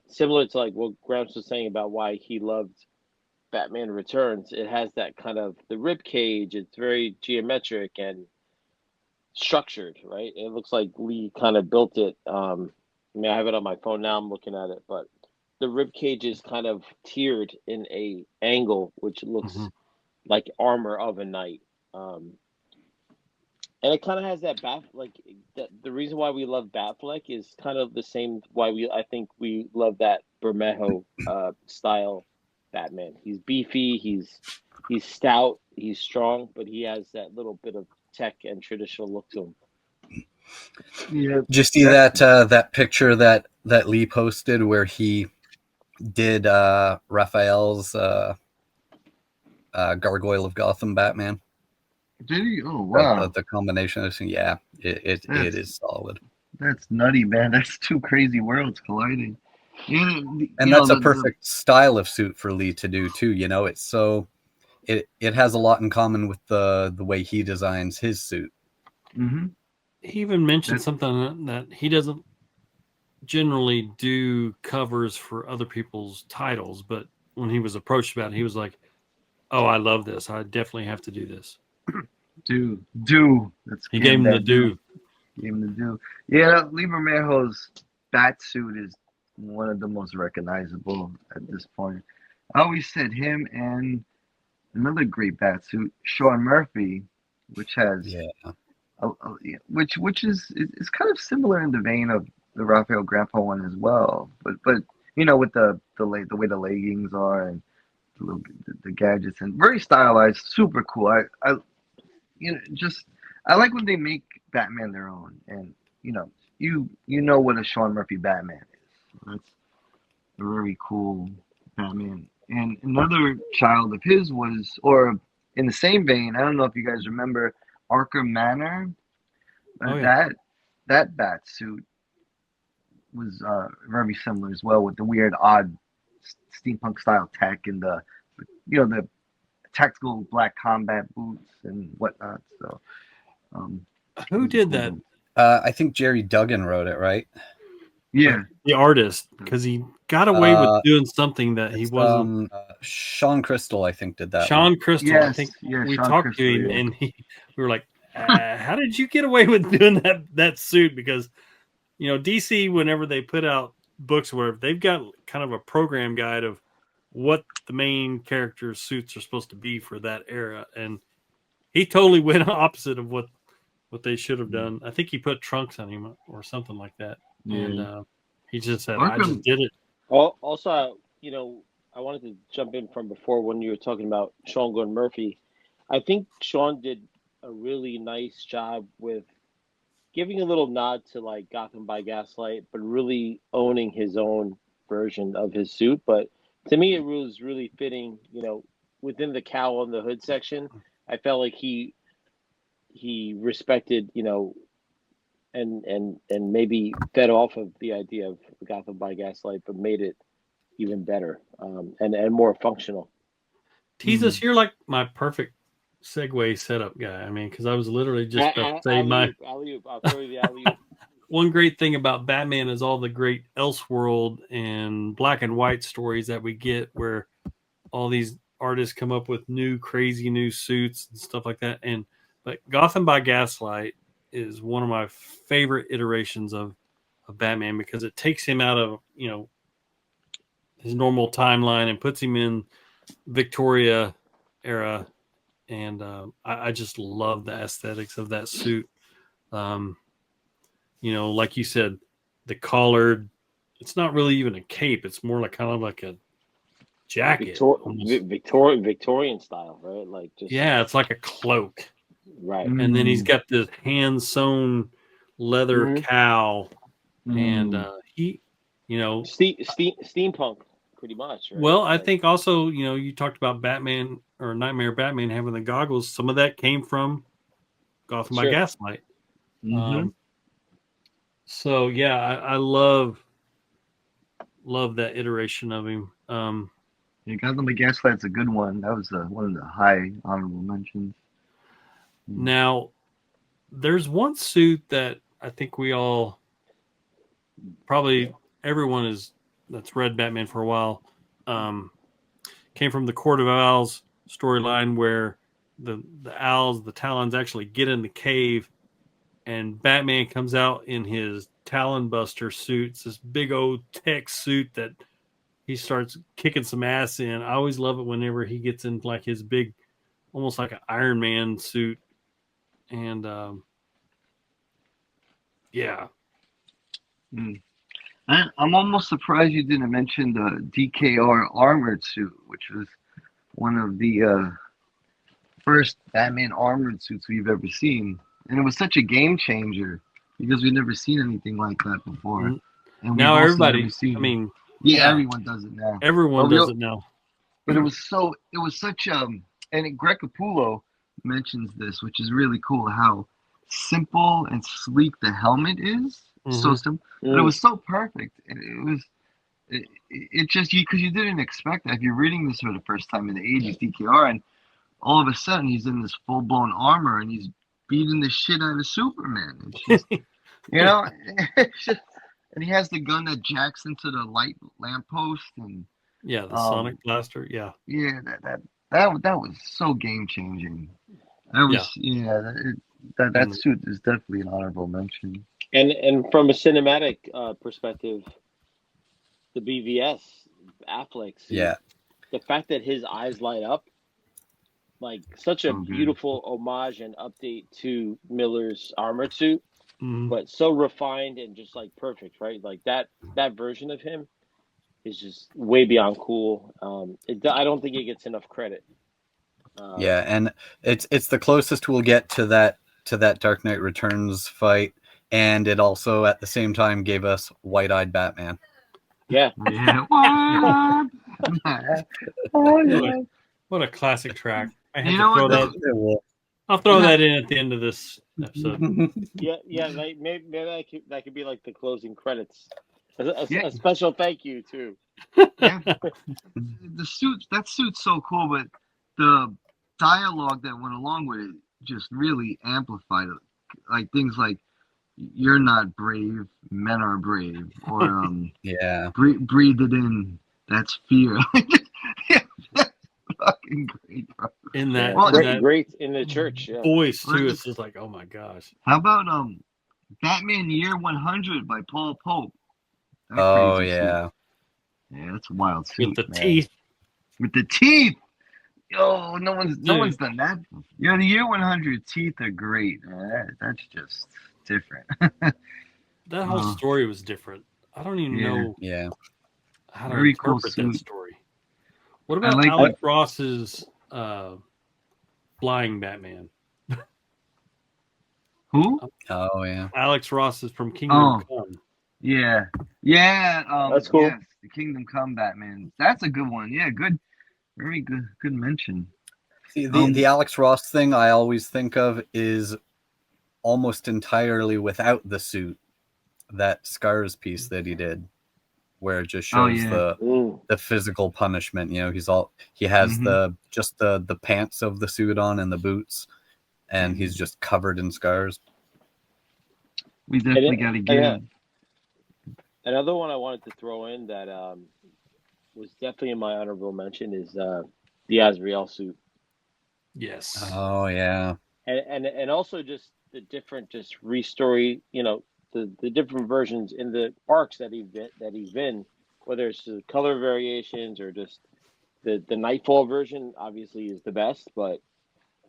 Similar to what Gramps was saying about why he loved Batman Returns. It has that kind of the rib cage. It's very geometric and structured, right? It looks like Lee kind of built it. I have it on my phone now. I'm looking at it, but the rib cage is kind of tiered in a angle, which looks like armor of a knight. And it kind of has that the reason why we love Batfleck is kind of the same why I think we love that Bermejo style Batman. He's beefy, he's stout, he's strong, but he has that little bit of tech and traditional look to him. Yeah. Did you see that picture that Lee posted where he did Raphael's Gargoyle of Gotham Batman? Did he? Oh wow! The combination of it is solid. That's nutty, man. That's two crazy worlds colliding. Yeah, and that's a perfect style of suit for Lee to do too. It's so it has a lot in common with the way he designs his suit. Mm-hmm. He even mentioned something that he doesn't generally do covers for other people's titles, but when he was approached about it, he was like, "Oh, I love this. I definitely have to do this." Do. He gave him the do. Gave him the do. Yeah, Lee Bermejo's bat suit is one of the most recognizable at this point. I always said him and another great bat suit, Sean Murphy, which has which is kind of similar in the vein of the Rafael Grandpa one as well. But you know, with the way the leggings are and the gadgets, and very stylized, super cool. I like when they make Batman their own, and you know what a Sean Murphy Batman is. That's a very cool Batman. And another child of his was, or in the same vein, I don't know if you guys remember Arkham Manor. That bat suit was very similar as well, with the weird, odd steampunk style tech and the tactical black combat boots and whatnot. So, who did that? I think Jerry Duggan wrote it, right? Yeah, the artist, because he got away with doing something that he wasn't. Sean Crystal, I think, did that. Sean Crystal, yes, I think Sean we talked Crystal, to him, and we were like, "How did you get away with doing that suit?" Because DC, whenever they put out books where they've got kind of a program guide of what the main character's suits are supposed to be for that era, and he totally went opposite of what they should have done. I think he put trunks on him or something like that. And he just said, "I just did it." Also, I wanted to jump in from before when you were talking about Sean Gordon Murphy. I think Sean did a really nice job with giving a little nod to like Gotham by Gaslight, but really owning his own version of his suit. But to me, it was really fitting. Within the cowl on the hood section, I felt like he respected, and maybe fed off of the idea of Gotham by Gaslight, but made it even better and more functional. Jesus, you're like my perfect segue setup guy. I mean, because I was literally just about to say alley-oop. I'll throw you the alley-oop. One great thing about Batman is all the great Elseworld and black and white stories that we get, where all these artists come up with crazy new suits and stuff like that. But Gotham by Gaslight is one of my favorite iterations of Batman, because it takes him out of his normal timeline and puts him in Victoria era, and I just love the aesthetics of that suit. Like you said, the collared, it's not really even a cape, it's more like kind of like a jacket, Victorian style, right? Like it's like a cloak, right? And then he's got this hand sewn leather cowl, and he steampunk pretty much, right? Well, I think also you talked about Batman or Nightmare Batman having the goggles. Some of that came from Gotham by Gaslight. So yeah, I love that iteration of him. Gotham by Gaslight's a good one. That was one of the high honorable mentions. Now, there's one suit that I think we all, probably everyone that's read Batman for a while, came from the Court of Owls storyline, where the owls, the Talons, actually get in the cave, and Batman comes out in his Talon Buster suits, this big old tech suit that he starts kicking some ass in. I always love it whenever he gets in like his big, almost like an Iron Man suit. And I'm almost surprised you didn't mention the DKR armored suit, which was one of the first Batman armored suits we've ever seen. And it was such a game changer because we've never seen anything like that before. And now everybody, everyone does it now. Everyone does it now. But it was such and Greg Capullo mentions this, which is really cool, how simple and sleek the helmet is. So simple, but it was so perfect. And it just, because you didn't expect that. If you're reading this for the first time in the 80s, DKR, and all of a sudden he's in this full-blown armor and he's beating the shit out of Superman. It's just, it's just, and he has the gun that jacks into the lamppost, and Yeah, the Sonic Blaster. Yeah. Yeah, that was so game changing. That was that suit is definitely an honorable mention. And from a cinematic perspective, the BVS Affleck suit, Yeah. the fact that his eyes light up, like such a beautiful homage and update to Miller's armored suit, but so refined and just like perfect, right? Like that version of him is just way beyond cool. I don't think it gets enough credit. Yeah, and it's the closest we'll get to that Dark Knight Returns fight, and it also at the same time gave us White-Eyed Batman. Yeah. What a classic track. I had You to know throw what, that. I'll throw that in at the end of this episode. Yeah, like maybe that could be like the closing credits. A special thank you too. Yeah. That suit's so cool, but the dialogue that went along with it just really amplified it. Like things like "You're not brave, men are brave," or breathe it in. That's fear. That's fucking great, bro. In that, great in the church. Yeah. Voice too. It's just like, oh my gosh. How about Batman Year 100 by Paul Pope? That Oh crazy yeah. suit. Yeah, that's a wild suit. With the man. teeth. With the teeth. Oh, no one's done that. Yeah, the Year 100 teeth are great. That's just different. That whole story was different. I don't even know how to Very cool interpret that suit. story. What about Alex Ross's flying Batman? Who? Oh yeah. Alex Ross is from Kingdom Come. Yeah. That's cool. Yes, the Kingdom Come Batman. That's a good one. Yeah, good. Very good mention. See, the Alex Ross thing I always think of is almost entirely without the suit. That Scars piece that he did, where it just shows the physical punishment. You know, he has the pants of the suit on and the boots, and he's just covered in scars. We definitely got to get another one I wanted to throw in that was definitely in my honorable mention is the Azrael suit. Yes. Oh yeah. And also just the different restory, the different versions in the arcs that he's been, whether it's the color variations or just the Nightfall version, obviously is the best. But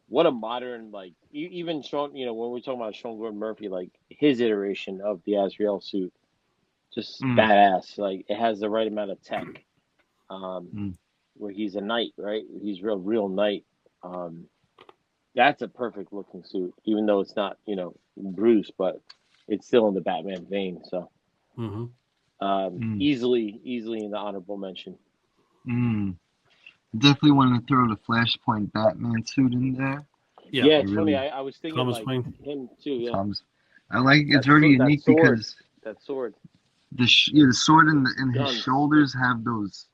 what a modern, like even Sean, when we're talking about Sean Gordon Murphy, like his iteration of the Azrael suit, just badass. Like it has the right amount of tech. Where he's a knight, right? He's real knight. That's a perfect looking suit, even though it's not, Bruce, but it's still in the Batman vein. So easily in the honorable mention. Definitely want to throw the Flashpoint Batman suit in there. Yeah, it's funny. I was thinking Thomas like Wayne. Him too. Yeah, I like it's very unique because that sword. The sword and his shoulders have those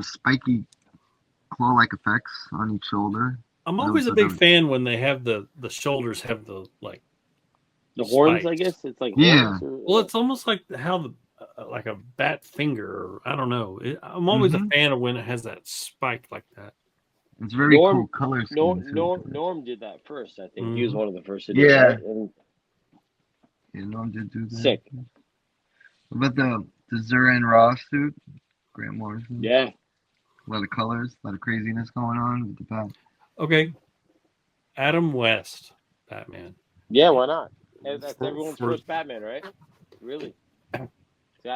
spiky claw-like effects on each shoulder. I'm always a big fan when they have the shoulders have the like the horns. Spikes. I guess it's like horns well, it's almost like how like a bat finger. Or, I don't know. I'm always a fan of when it has that spike like that. It's very cool color scheme. Norm did that first. I think he was one of the first to do that. Norm did do that. Sick. What about the Zura Ross suit? Grant Morrison. Yeah. A lot of colors, a lot of craziness going on with the bat. Okay. Adam West, Batman. Yeah, why not? That's everyone's first Batman, right? Really?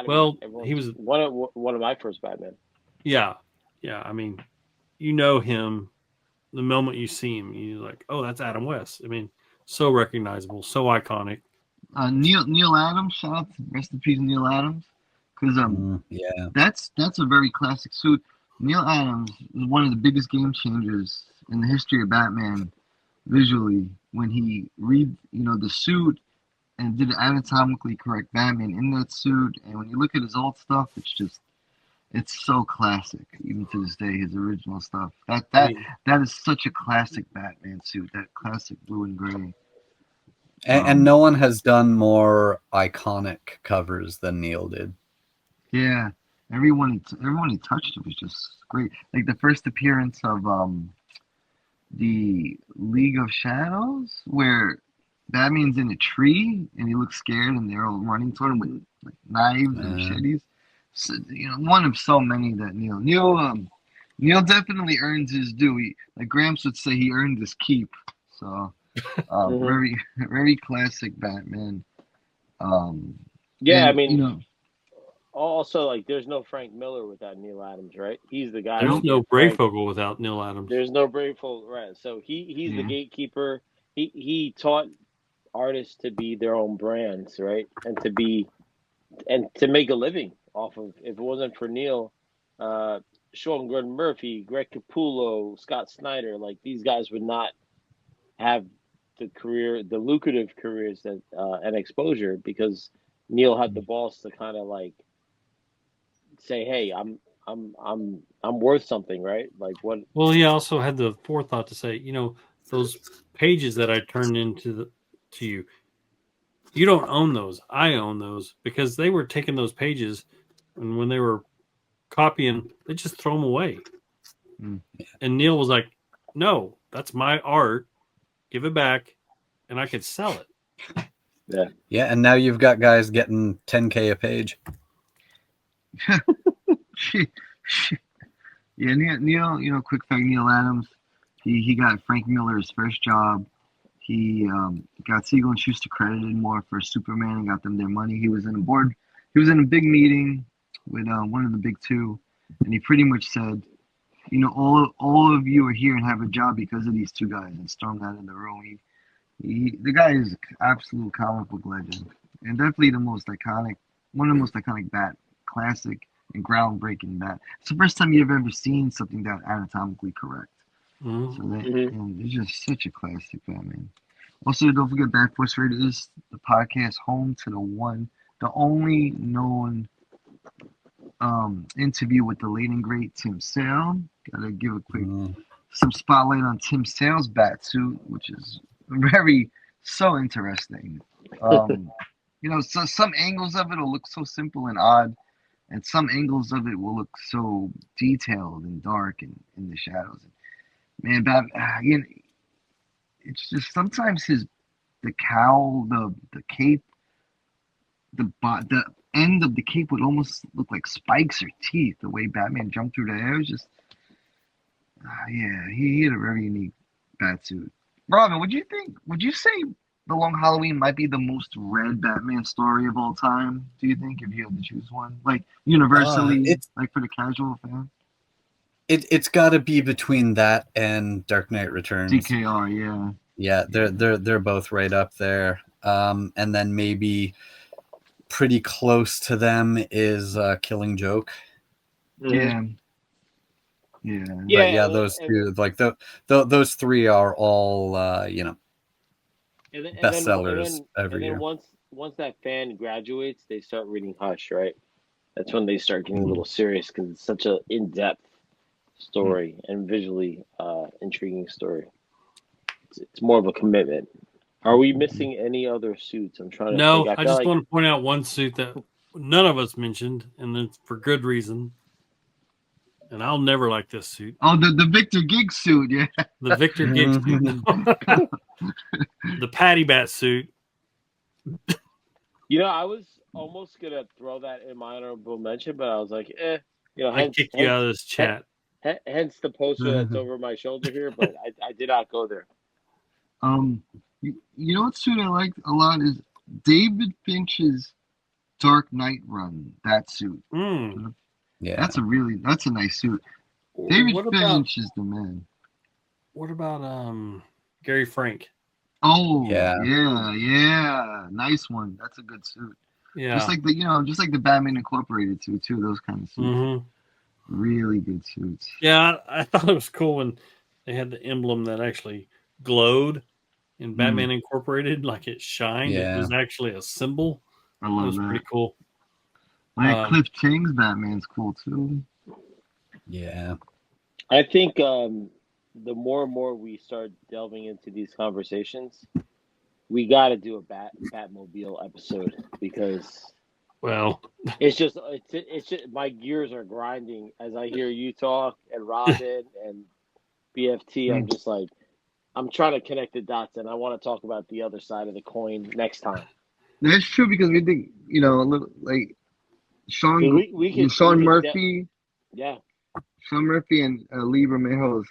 Well, he was one of my first Batman. Yeah. I mean, him the moment you see him. You're like, oh, that's Adam West. I mean, so recognizable, so iconic. Neil Adams, shout out to rest in peace, Neil Adams, because that's a very classic suit. Neil Adams was one of the biggest game changers in the history of Batman visually when he the suit and did anatomically correct Batman in that suit. And when you look at his old stuff, it's so classic, even to this day, his original stuff. That is such a classic Batman suit, that classic blue and gray. And no one has done more iconic covers than Neil did. Yeah. everyone he touched was just great. Like the first appearance of the League of Shadows, where Batman's in a tree and he looks scared, and they're all running toward him with like knives and machetes. So, one of so many that Neil definitely earns his due. Like Gramps would say, he earned his keep. So, very very classic Batman. Yeah, and, I mean, also like there's no Frank Miller without Neil Adams, right? He's the guy. There's no Brayfogle without Neil Adams. There's no Brayfogle, right? So he's the gatekeeper. He taught artists to be their own brands, right? And to make a living off of. If it wasn't for Neil, Sean Gordon Murphy, Greg Capullo, Scott Snyder, like these guys would not have the lucrative careers that and exposure, because Neil had the balls to kind of like say, "Hey, I'm worth something," right? Like what? Well, he also had the forethought to say, those pages that I turned to you, you don't own those. I own those, because they were taking those pages, and when they were copying, they just throw them away. And Neil was like, "No, that's my art. Give it back, and I could sell it." Yeah, and now you've got guys getting $10K a page. Yeah, Neil, quick fact, Neil Adams, he got Frank Miller's first job. He got Siegel and Schuster credited more for Superman and got them their money. He was in a big meeting with one of the big two, and he pretty much said, all of you are here and have a job because of these two guys, and stormed out of the room. The guy is an absolute comic book legend, and definitely one of the most iconic Bat, classic and groundbreaking Bat. It's the first time you've ever seen something that anatomically correct. So and it's just such a classic Batman. Also, don't forget, Bat Force Radio is the podcast home to the only known interview with the late and great Tim Sale. Gotta give a quick some spotlight on Tim Sale's bat suit, which is so interesting. So some angles of it will look so simple and odd, and some angles of it will look so detailed and dark and in the shadows. Man, it's just sometimes the cowl, the cape, the end of the cape would almost look like spikes or teeth. The way Batman jumped through the air was just, he had a very unique bat suit. Robin, would you say The Long Halloween might be the most read Batman story of all time? Do you think, if you had to choose one, like universally, like for the casual fan? It's got to be between that and Dark Knight Returns. DKR, yeah, they're both right up there. And then maybe pretty close to them is Killing Joke. Yeah. But yeah, those two, like those three are all bestsellers every year. Once that fan graduates, they start reading Hush, right? That's when they start getting a little serious, because it's such an in-depth story and visually intriguing story. It's more of a commitment. Are we missing any other suits? I'm trying to No, think. I just want to point out one suit that none of us mentioned, and it's for good reason. And I'll never like this suit. Oh, the Victor Giggs suit, yeah. The Victor Giggs suit. The Patty Bat suit. I was almost going to throw that in my honorable mention, but I was like, I kicked you out of this chat. Hence the poster that's over my shoulder here, but I did not go there. You know what suit I like a lot is David Finch's Dark Knight run. That suit. Yeah, that's a nice suit. David Finch is the man. What about Gary Frank? Oh yeah, nice one. That's a good suit. Yeah, just like the Batman Incorporated suit too. Those kind of suits, really good suits. Yeah, I thought it was cool when they had the emblem that actually glowed in Batman Incorporated, like it shined. Yeah. It was actually a symbol. I love that. It was pretty cool. Cliff Chang's Batman's cool too. Yeah, I think the more and more we start delving into these conversations, we got to do a Batmobile episode, because Well, It's just my gears are grinding as I hear you talk and Robin and BFT. I'm just like, I'm trying to connect the dots, and I want to talk about the other side of the coin next time. That's true because we think, a little like Sean Murphy. Yeah. Sean Murphy and Lee Bermejo's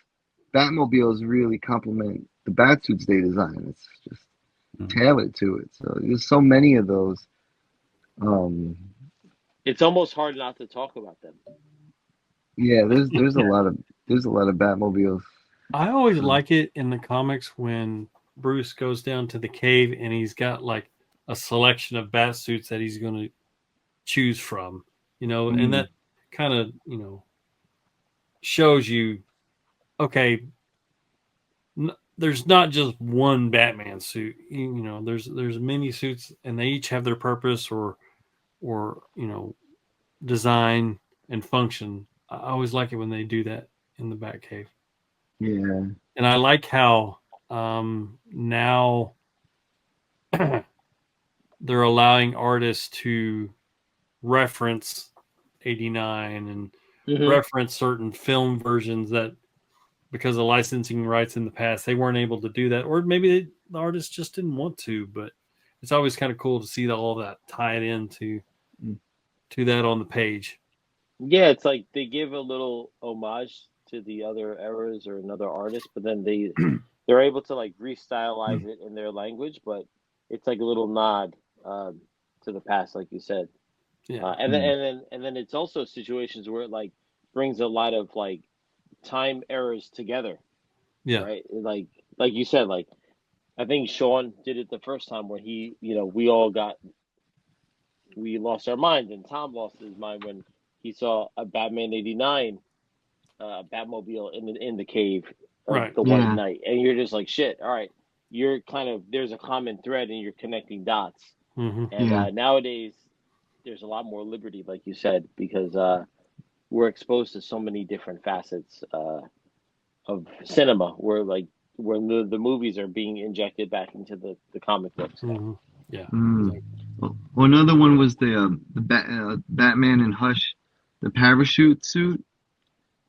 Batmobiles really complement the Batsuits they design. It's just tailored to it. So there's so many of those. It's almost hard not to talk about them. Yeah, there's a lot of Batmobiles. I always like it in the comics when Bruce goes down to the cave and he's got like a selection of bat suits that he's going to choose from, and that kind of, shows you, okay, there's not just one Batman suit, there's many suits and they each have their purpose or design and function. I always like it when they do that in the Batcave. Yeah. And I like how now they're allowing artists to reference 89 and reference certain film versions that, because of licensing rights in the past, they weren't able to do that. Or maybe the artists just didn't want to, but it's always kind of cool to see all that tied into to that on the page. Yeah, it's like they give a little homage to the other eras or another artist, but then they're able to like restylize it in their language, but it's like a little nod to the past, like you said. Yeah. And then it's also situations where it like brings a lot of like time eras together. Yeah. Right. Like you said, like I think Sean did it the first time when he, we lost our mind, and Tom lost his mind when he saw a Batman 89 Batmobile in the cave of the White Knight, and you're just like, shit. All right, you're kind of, there's a common thread, and you're connecting dots. And nowadays, there's a lot more liberty, like you said, because we're exposed to so many different facets of cinema, where the movies are being injected back into the comic books. Yeah. Well, another one was the Batman and Hush, the parachute suit,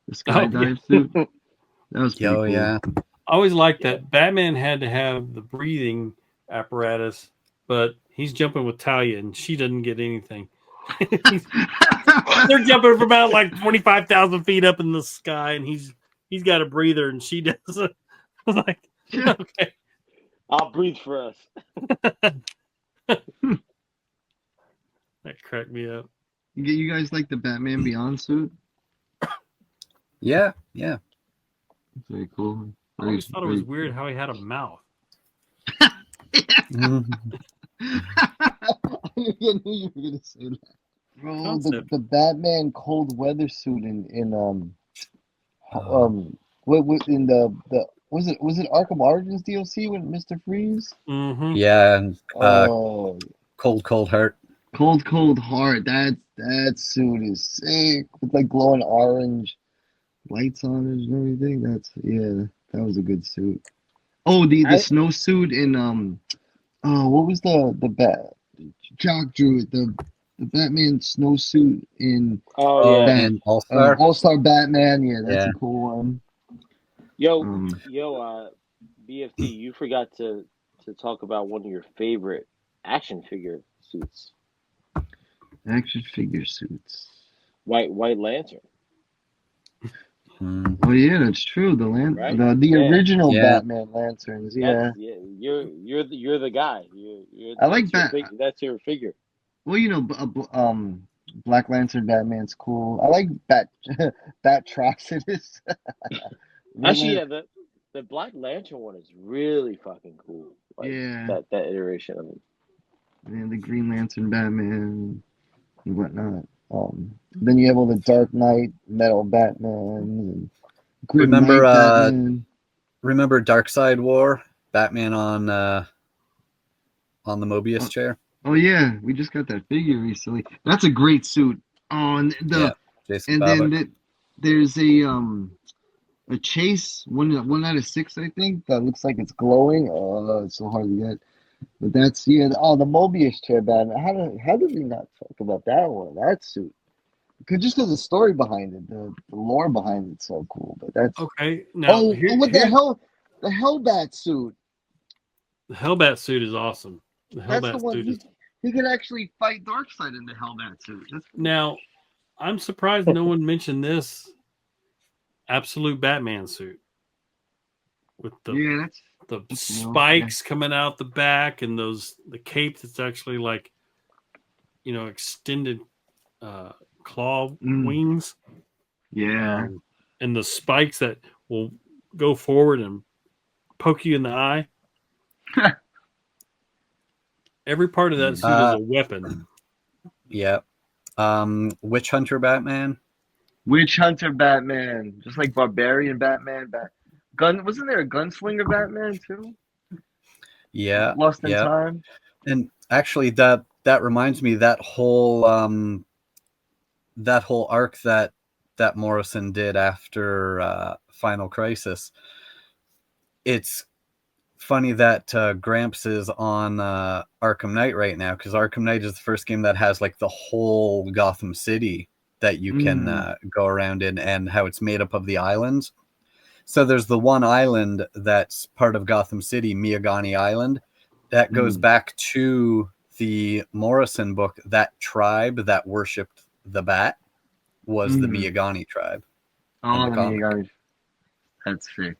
the skydive suit. That was pretty cool. Yeah. I always liked that Batman had to have the breathing apparatus, but he's jumping with Talia and she doesn't get anything. They're jumping from about like 25,000 feet up in the sky, and he's got a breather and she doesn't. I was like, okay, I'll breathe for us. That cracked me up. You guys like the Batman Beyond suit? Yeah. Very cool. I always thought it was weird how he had a mouth. I knew you were gonna say that. Bro, the Batman cold weather suit in was it Arkham Origins DLC with Mr. Freeze? Yeah, and Cold Heart. Cold Heart. That suit is sick with like glowing orange lights on it and everything. That was a good suit. Oh, the snowsuit in what was the Jock drew it, the Batman snowsuit in All-Star Batman. Yeah, that's a cool one. Yo, BFT, you forgot to talk about one of your favorite action figure suits. Action figure suits. White Lantern. Oh yeah, that's true. The original Batman lanterns. Yeah. You're the guy. I like that. That's your figure. Well, Black Lantern Batman's cool. I like Batroxidus. Actually, the Black Lantern one is really fucking cool. That iteration of it. And the Green Lantern Batman and whatnot. Then you have all the Dark Knight Metal Batman. And remember Darkseid War? Batman on the Mobius chair. Oh yeah, we just got that figure recently. That's a great suit. Oh, and then there's a chase 1 out of 6, I think, that looks like it's glowing. Oh, it's so hard to get. But that's Oh, the Mobius chair, Batman. How did we not talk about that one? That suit. Just because the story behind it, the lore behind it's so cool. But that's okay. Now, what the hell? The Hellbat suit. The Hellbat suit is awesome. The That's the Hellbat one. suit is. He could actually fight Darkseid in the Hellbat suit. Now, I'm surprised no one mentioned this Absolute Batman suit with the spikes coming out the back and the cape that's actually like, extended claw wings. Yeah. And the spikes that will go forward and poke you in the eye. Every part of that suit is a weapon. Yeah. Witch Hunter Batman. Witch Hunter Batman. Just like Barbarian Batman. Wasn't there a Gunslinger Batman too? Yeah. Lost in Time. And actually that reminds me that whole arc that Morrison did after Final Crisis. It's funny that Gramps is on Arkham Knight right now, because Arkham Knight is the first game that has like the whole Gotham City that you can go around in, and how it's made up of the islands. So there's the one island that's part of Gotham City, Miagani Island, that goes back to the Morrison book. That tribe that worshipped the bat was the Miagani tribe. Oh, the Miagani. That's sick.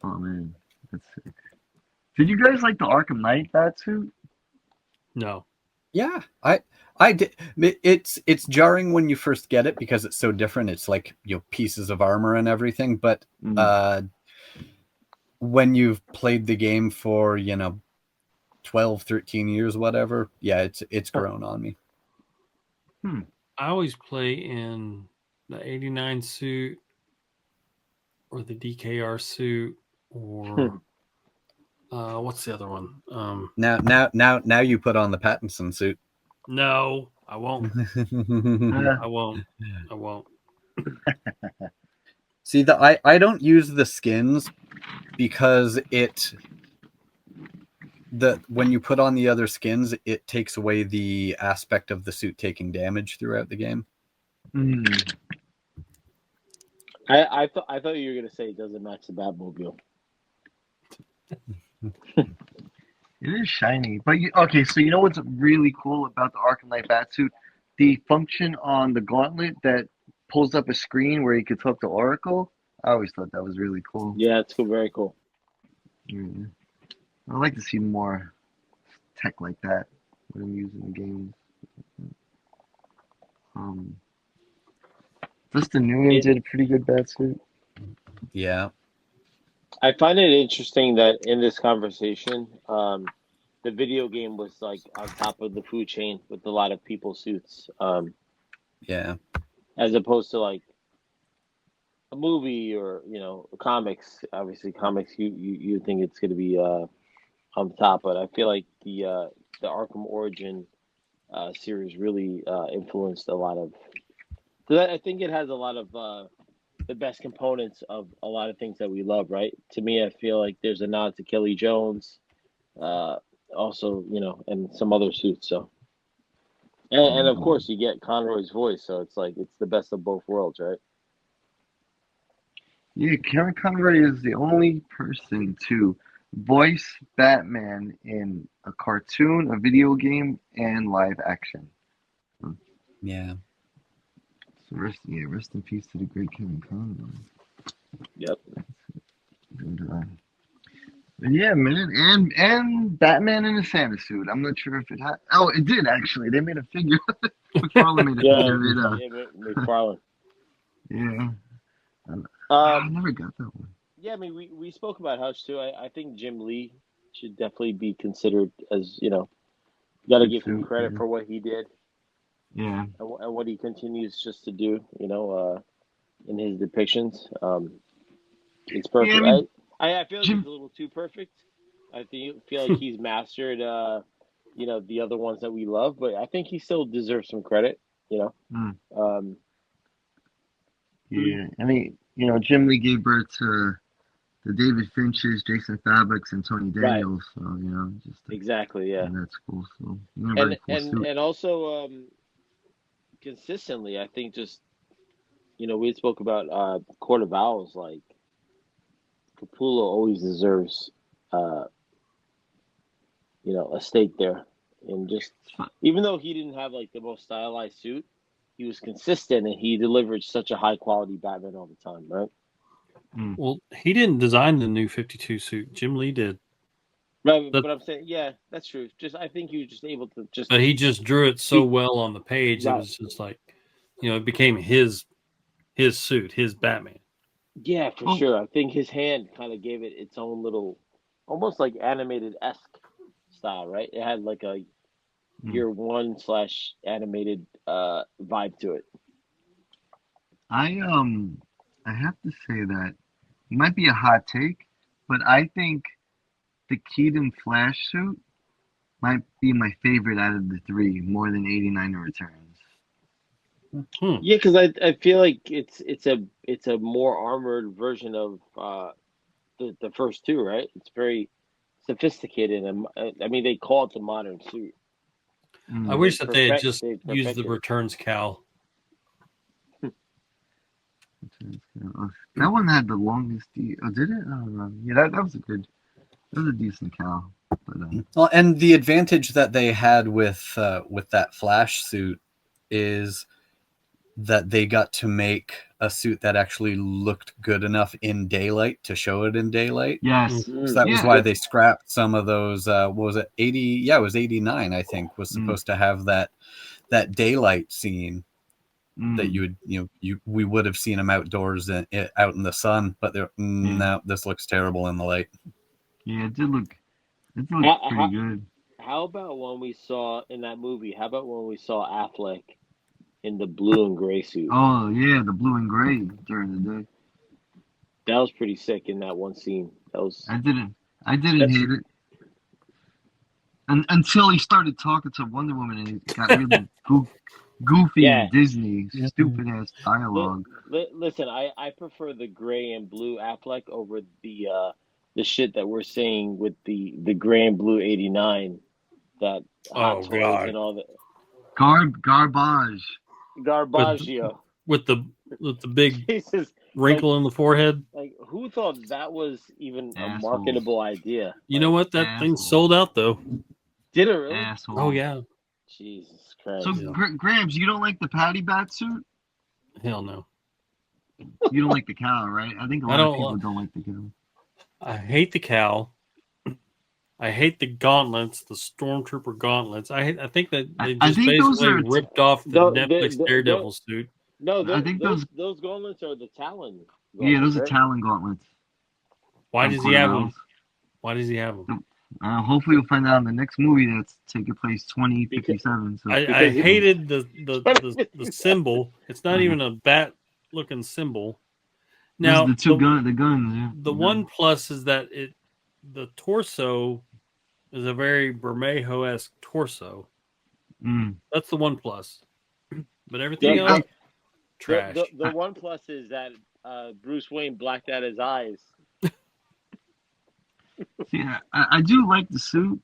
Oh man, that's sick. Did you guys like the Arkham Knight bat suit? No. Yeah, I did. It's jarring when you first get it because it's so different. It's like, pieces of armor and everything. But when you've played the game for 12, 13 years, whatever, yeah, it's grown on me. I always play in the 89 suit or the DKR suit or what's the other one? Now you put on the Pattinson suit. No, I won't. I won't. See, I don't use the skins because when you put on the other skins, it takes away the aspect of the suit taking damage throughout the game. I thought you were gonna say it doesn't match the Batmobile. It is shiny, but okay. So you know what's really cool about the Arkham Knight Batsuit? The function on the gauntlet that pulls up a screen where you could talk to Oracle. I always thought that was really cool. Yeah, it's cool. Very cool. I'd like to see more tech like that when I'm using the games. Dustin Nguyen did a pretty good Batsuit. Yeah. I find it interesting that in this conversation, the video game was like on top of the food chain with a lot of people's suits. Yeah. As opposed to like a movie or comics. Obviously, comics you think it's going to be on the top, but I feel like the Arkham Origin series really influenced a lot of. I think it has a lot of the best components of a lot of things that we love, right? To me, I feel like there's a nod to Kelly Jones, also, and some other suits. So, and of course, you get Conroy's voice, so it's like it's the best of both worlds, right? Yeah, Kevin Conroy is the only person to voice Batman in a cartoon, a video game, and live action. Yeah. So rest in peace to the great Kevin Conroy. Yep. But yeah, man, and Batman in a Santa suit. I'm not sure if it had. Oh, it did actually. They made a figure. McFarlane made a figure of it. McFarlane. Yeah. I never got that one. Yeah, I mean, we spoke about Hush too. I think Jim Lee should definitely be considered as got to give him credit for what he did. Yeah. And what he continues just to do, in his depictions. It's perfect. Yeah, I feel like he's a little too perfect. I feel like he's mastered, the other ones that we love, but I think he still deserves some credit, Yeah, I mean, Jim Lee gave birth to the David Finches, Jason Fabrics, and Tony Right. Daniels. So just Exactly. Yeah. that's cool. So very cool suit. And also consistently, I think just we spoke about Court of Owls. Like Capullo always deserves a stake there, and just even though he didn't have like the most stylized suit, he was consistent and he delivered such a high quality Batman all the time, right? Well, he didn't design the new 52 suit. Jim Lee did. Right, but I'm saying, yeah, that's true. Just I think he was just able to just. But he just drew it so well on the page. It was just like, it became his suit, his Batman. Yeah, for sure. I think his hand kind of gave it its own little, almost like animated-esque style, right? It had like a year one / animated vibe to it. I have to say that it might be a hot take, but I think the Keaton Flash suit might be my favorite out of the three, more than 89 Returns. Yeah, because I feel like it's a more armored version of the first two, right? It's very sophisticated, and I mean they call it the modern suit. I wish that they had just used the Returns cowl. That one had the longest. Oh, did it? I don't know. Yeah, that was a decent cowl. But, well, and the advantage that they had with that Flash suit is that they got to make a suit that actually looked good enough in daylight to show it in daylight. Yes. So that was why they scrapped some of those. What was it? 80? Yeah, it was 89. I think was supposed to have that daylight scene that we would have seen them outdoors and out in the sun, but no, this looks terrible in the light. Yeah, it did look pretty good. How about when we saw in that movie? How about when we saw Affleck in the blue and gray suit? Oh yeah, the blue and gray during the day. That was pretty sick in that one scene. That was. I didn't hate it. Until he started talking to Wonder Woman and it got really goofy and Disney, stupid ass dialogue. Listen, I prefer the gray and blue Affleck over the shit that we're seeing with the gray and blue 89. That Hot Toys and all that. Garbage. Garbaggio. With the big Jesus. wrinkle in the forehead. Like, who thought that was even a marketable idea? You know what? That thing sold out though. Did it really? Asshole. Oh yeah. Jesus Christ. So Grams, you don't like the Patty Bat suit? Hell no. You don't like the cowl, right? I think a lot of people don't like the cowl. I hate the cowl. I hate the gauntlets, the Stormtrooper gauntlets. I think that they just basically ripped off the Netflix Daredevil suit. No, I think those gauntlets are the Talon. Yeah, those are Talon gauntlets. Why does he have them? Why does he have them? Hopefully we'll find out in the next movie that's taking place 2057. So. I hated the symbol. It's not even a bat looking symbol. Now the guns. Yeah. The one plus is that the torso is a very Bermejo-esque torso. That's the one plus. But everything else, trash. The one plus is that Bruce Wayne blacked out his eyes. Yeah, I do like the suit.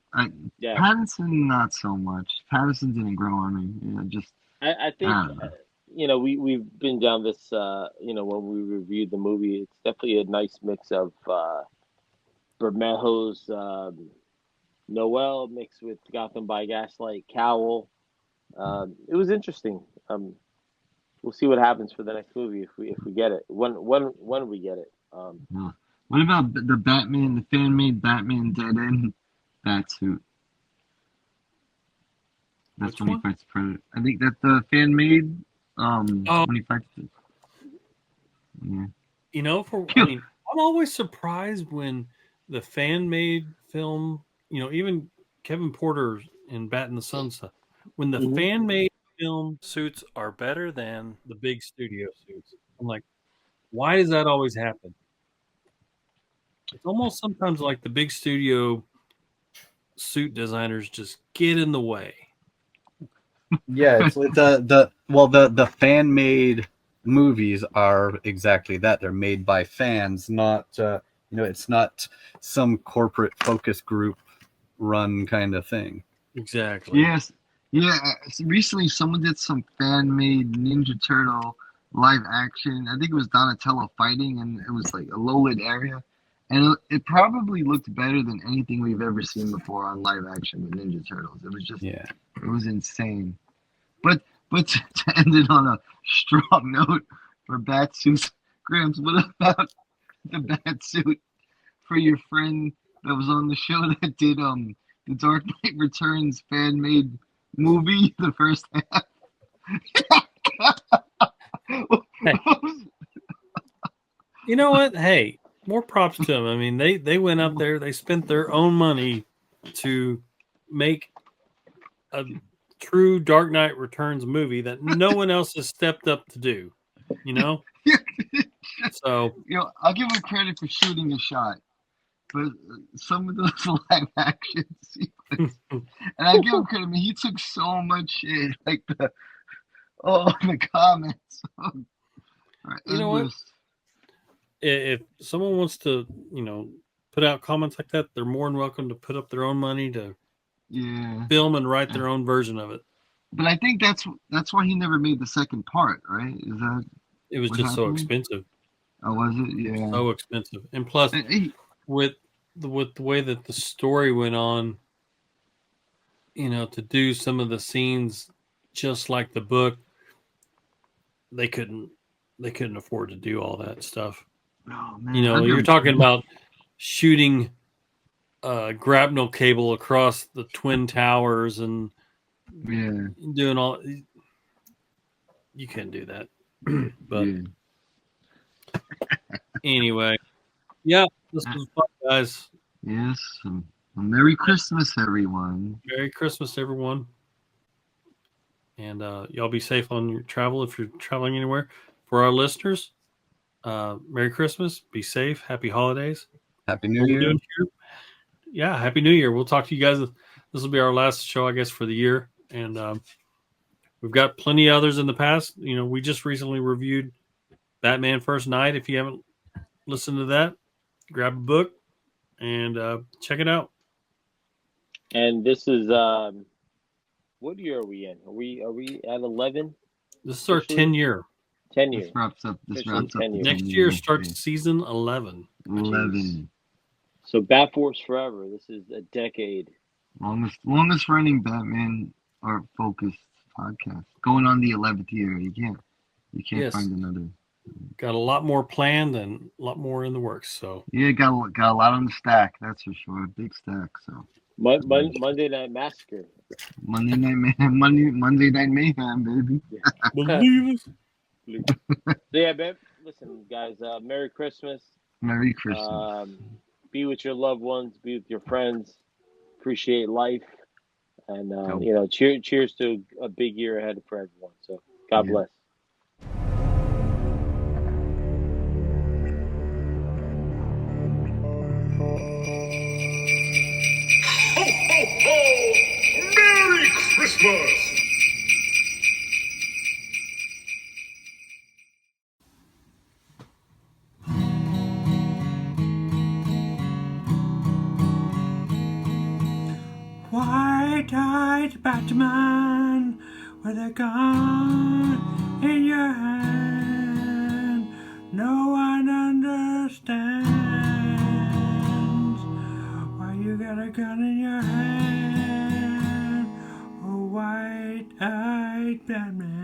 Pattinson, not so much. Pattinson didn't grow on me. I think we've been down this. When we reviewed the movie, it's definitely a nice mix of Bermejo's Noel mixed with Gotham by Gaslight cowl. It was interesting. We'll see what happens for the next movie if we get it. When we get it. What about the Batman, the fan-made Batman Dead End bat suit? That's when he fights Predator. I think that's the fan-made. When he fights. Yeah. I'm always surprised when the fan-made film, even Kevin Porter in Bat in the Sun stuff, when the fan-made film suits are better than the big studio suits. I'm like, why does that always happen? It's almost sometimes like the big studio suit designers just get in the way. Yeah, it's the fan made movies are exactly that. They're made by fans, not it's not some corporate focus group run kind of thing. Exactly. Yes. Yeah. Recently, someone did some fan-made Ninja Turtle live action. I think it was Donatello fighting, and it was like a low-lit area. And it probably looked better than anything we've ever seen before on live action with Ninja Turtles. It was just, it was insane. But to end it on a strong note for Batsuits, Gramps, what about the Batsuit for your friend that was on the show that did the Dark Knight Returns fan-made movie, the first half? Hey. You know what? Hey, more props to them. I mean, they went up there, they spent their own money to make a true Dark Knight Returns movie that no one else has stepped up to do, you know? So, I'll give him credit for shooting a shot, but some of those live action sequences, and I give him credit. I mean, he took so much shit, like the comments. You know what? If someone wants to, put out comments like that, they're more than welcome to put up their own money to film and write their own version of it. But I think that's why he never made the second part, right? Is that it was just so expensive? Oh, was it? Yeah, so expensive. And plus, with the way that the story went on, to do some of the scenes just like the book, they couldn't afford to do all that stuff. Oh, man. You're talking about shooting grapnel cable across the Twin Towers and doing all. You can't do that. But anyway, this was fun, guys. Yes. Well, Merry Christmas, everyone. Merry Christmas, everyone. And y'all be safe on your travel if you're traveling anywhere. For our listeners, Merry Christmas. Be safe. Happy holidays. Happy New Year. Yeah, Happy New Year. We'll talk to you guys. This will be our last show, I guess, for the year. And we've got plenty of others in the past. We just recently reviewed Batman First Night. If you haven't listened to that, grab a book and check it out. And this is what year are we in? Are we at 11? This is our 10-year. 10 years. This wraps up. Next year starts season 11. 11. So Bat Force Forever. This is a decade. Longest running Batman or focused podcast. Going on the 11th year. You can't find another. Got a lot more planned and a lot more in the works. So got a lot on the stack. That's for sure. Big stack. So Monday Night Massacre. Monday Night Mayhem, baby. Believe us. So babe. Listen, guys. Merry Christmas. Merry Christmas. Be with your loved ones. Be with your friends. Appreciate life. And cheers to a big year ahead for everyone. So God bless. Ho, ho, ho! Merry Christmas! White-eyed Batman with a gun in your hand. No one understands why you got a gun in your hand. Oh, white-eyed Batman.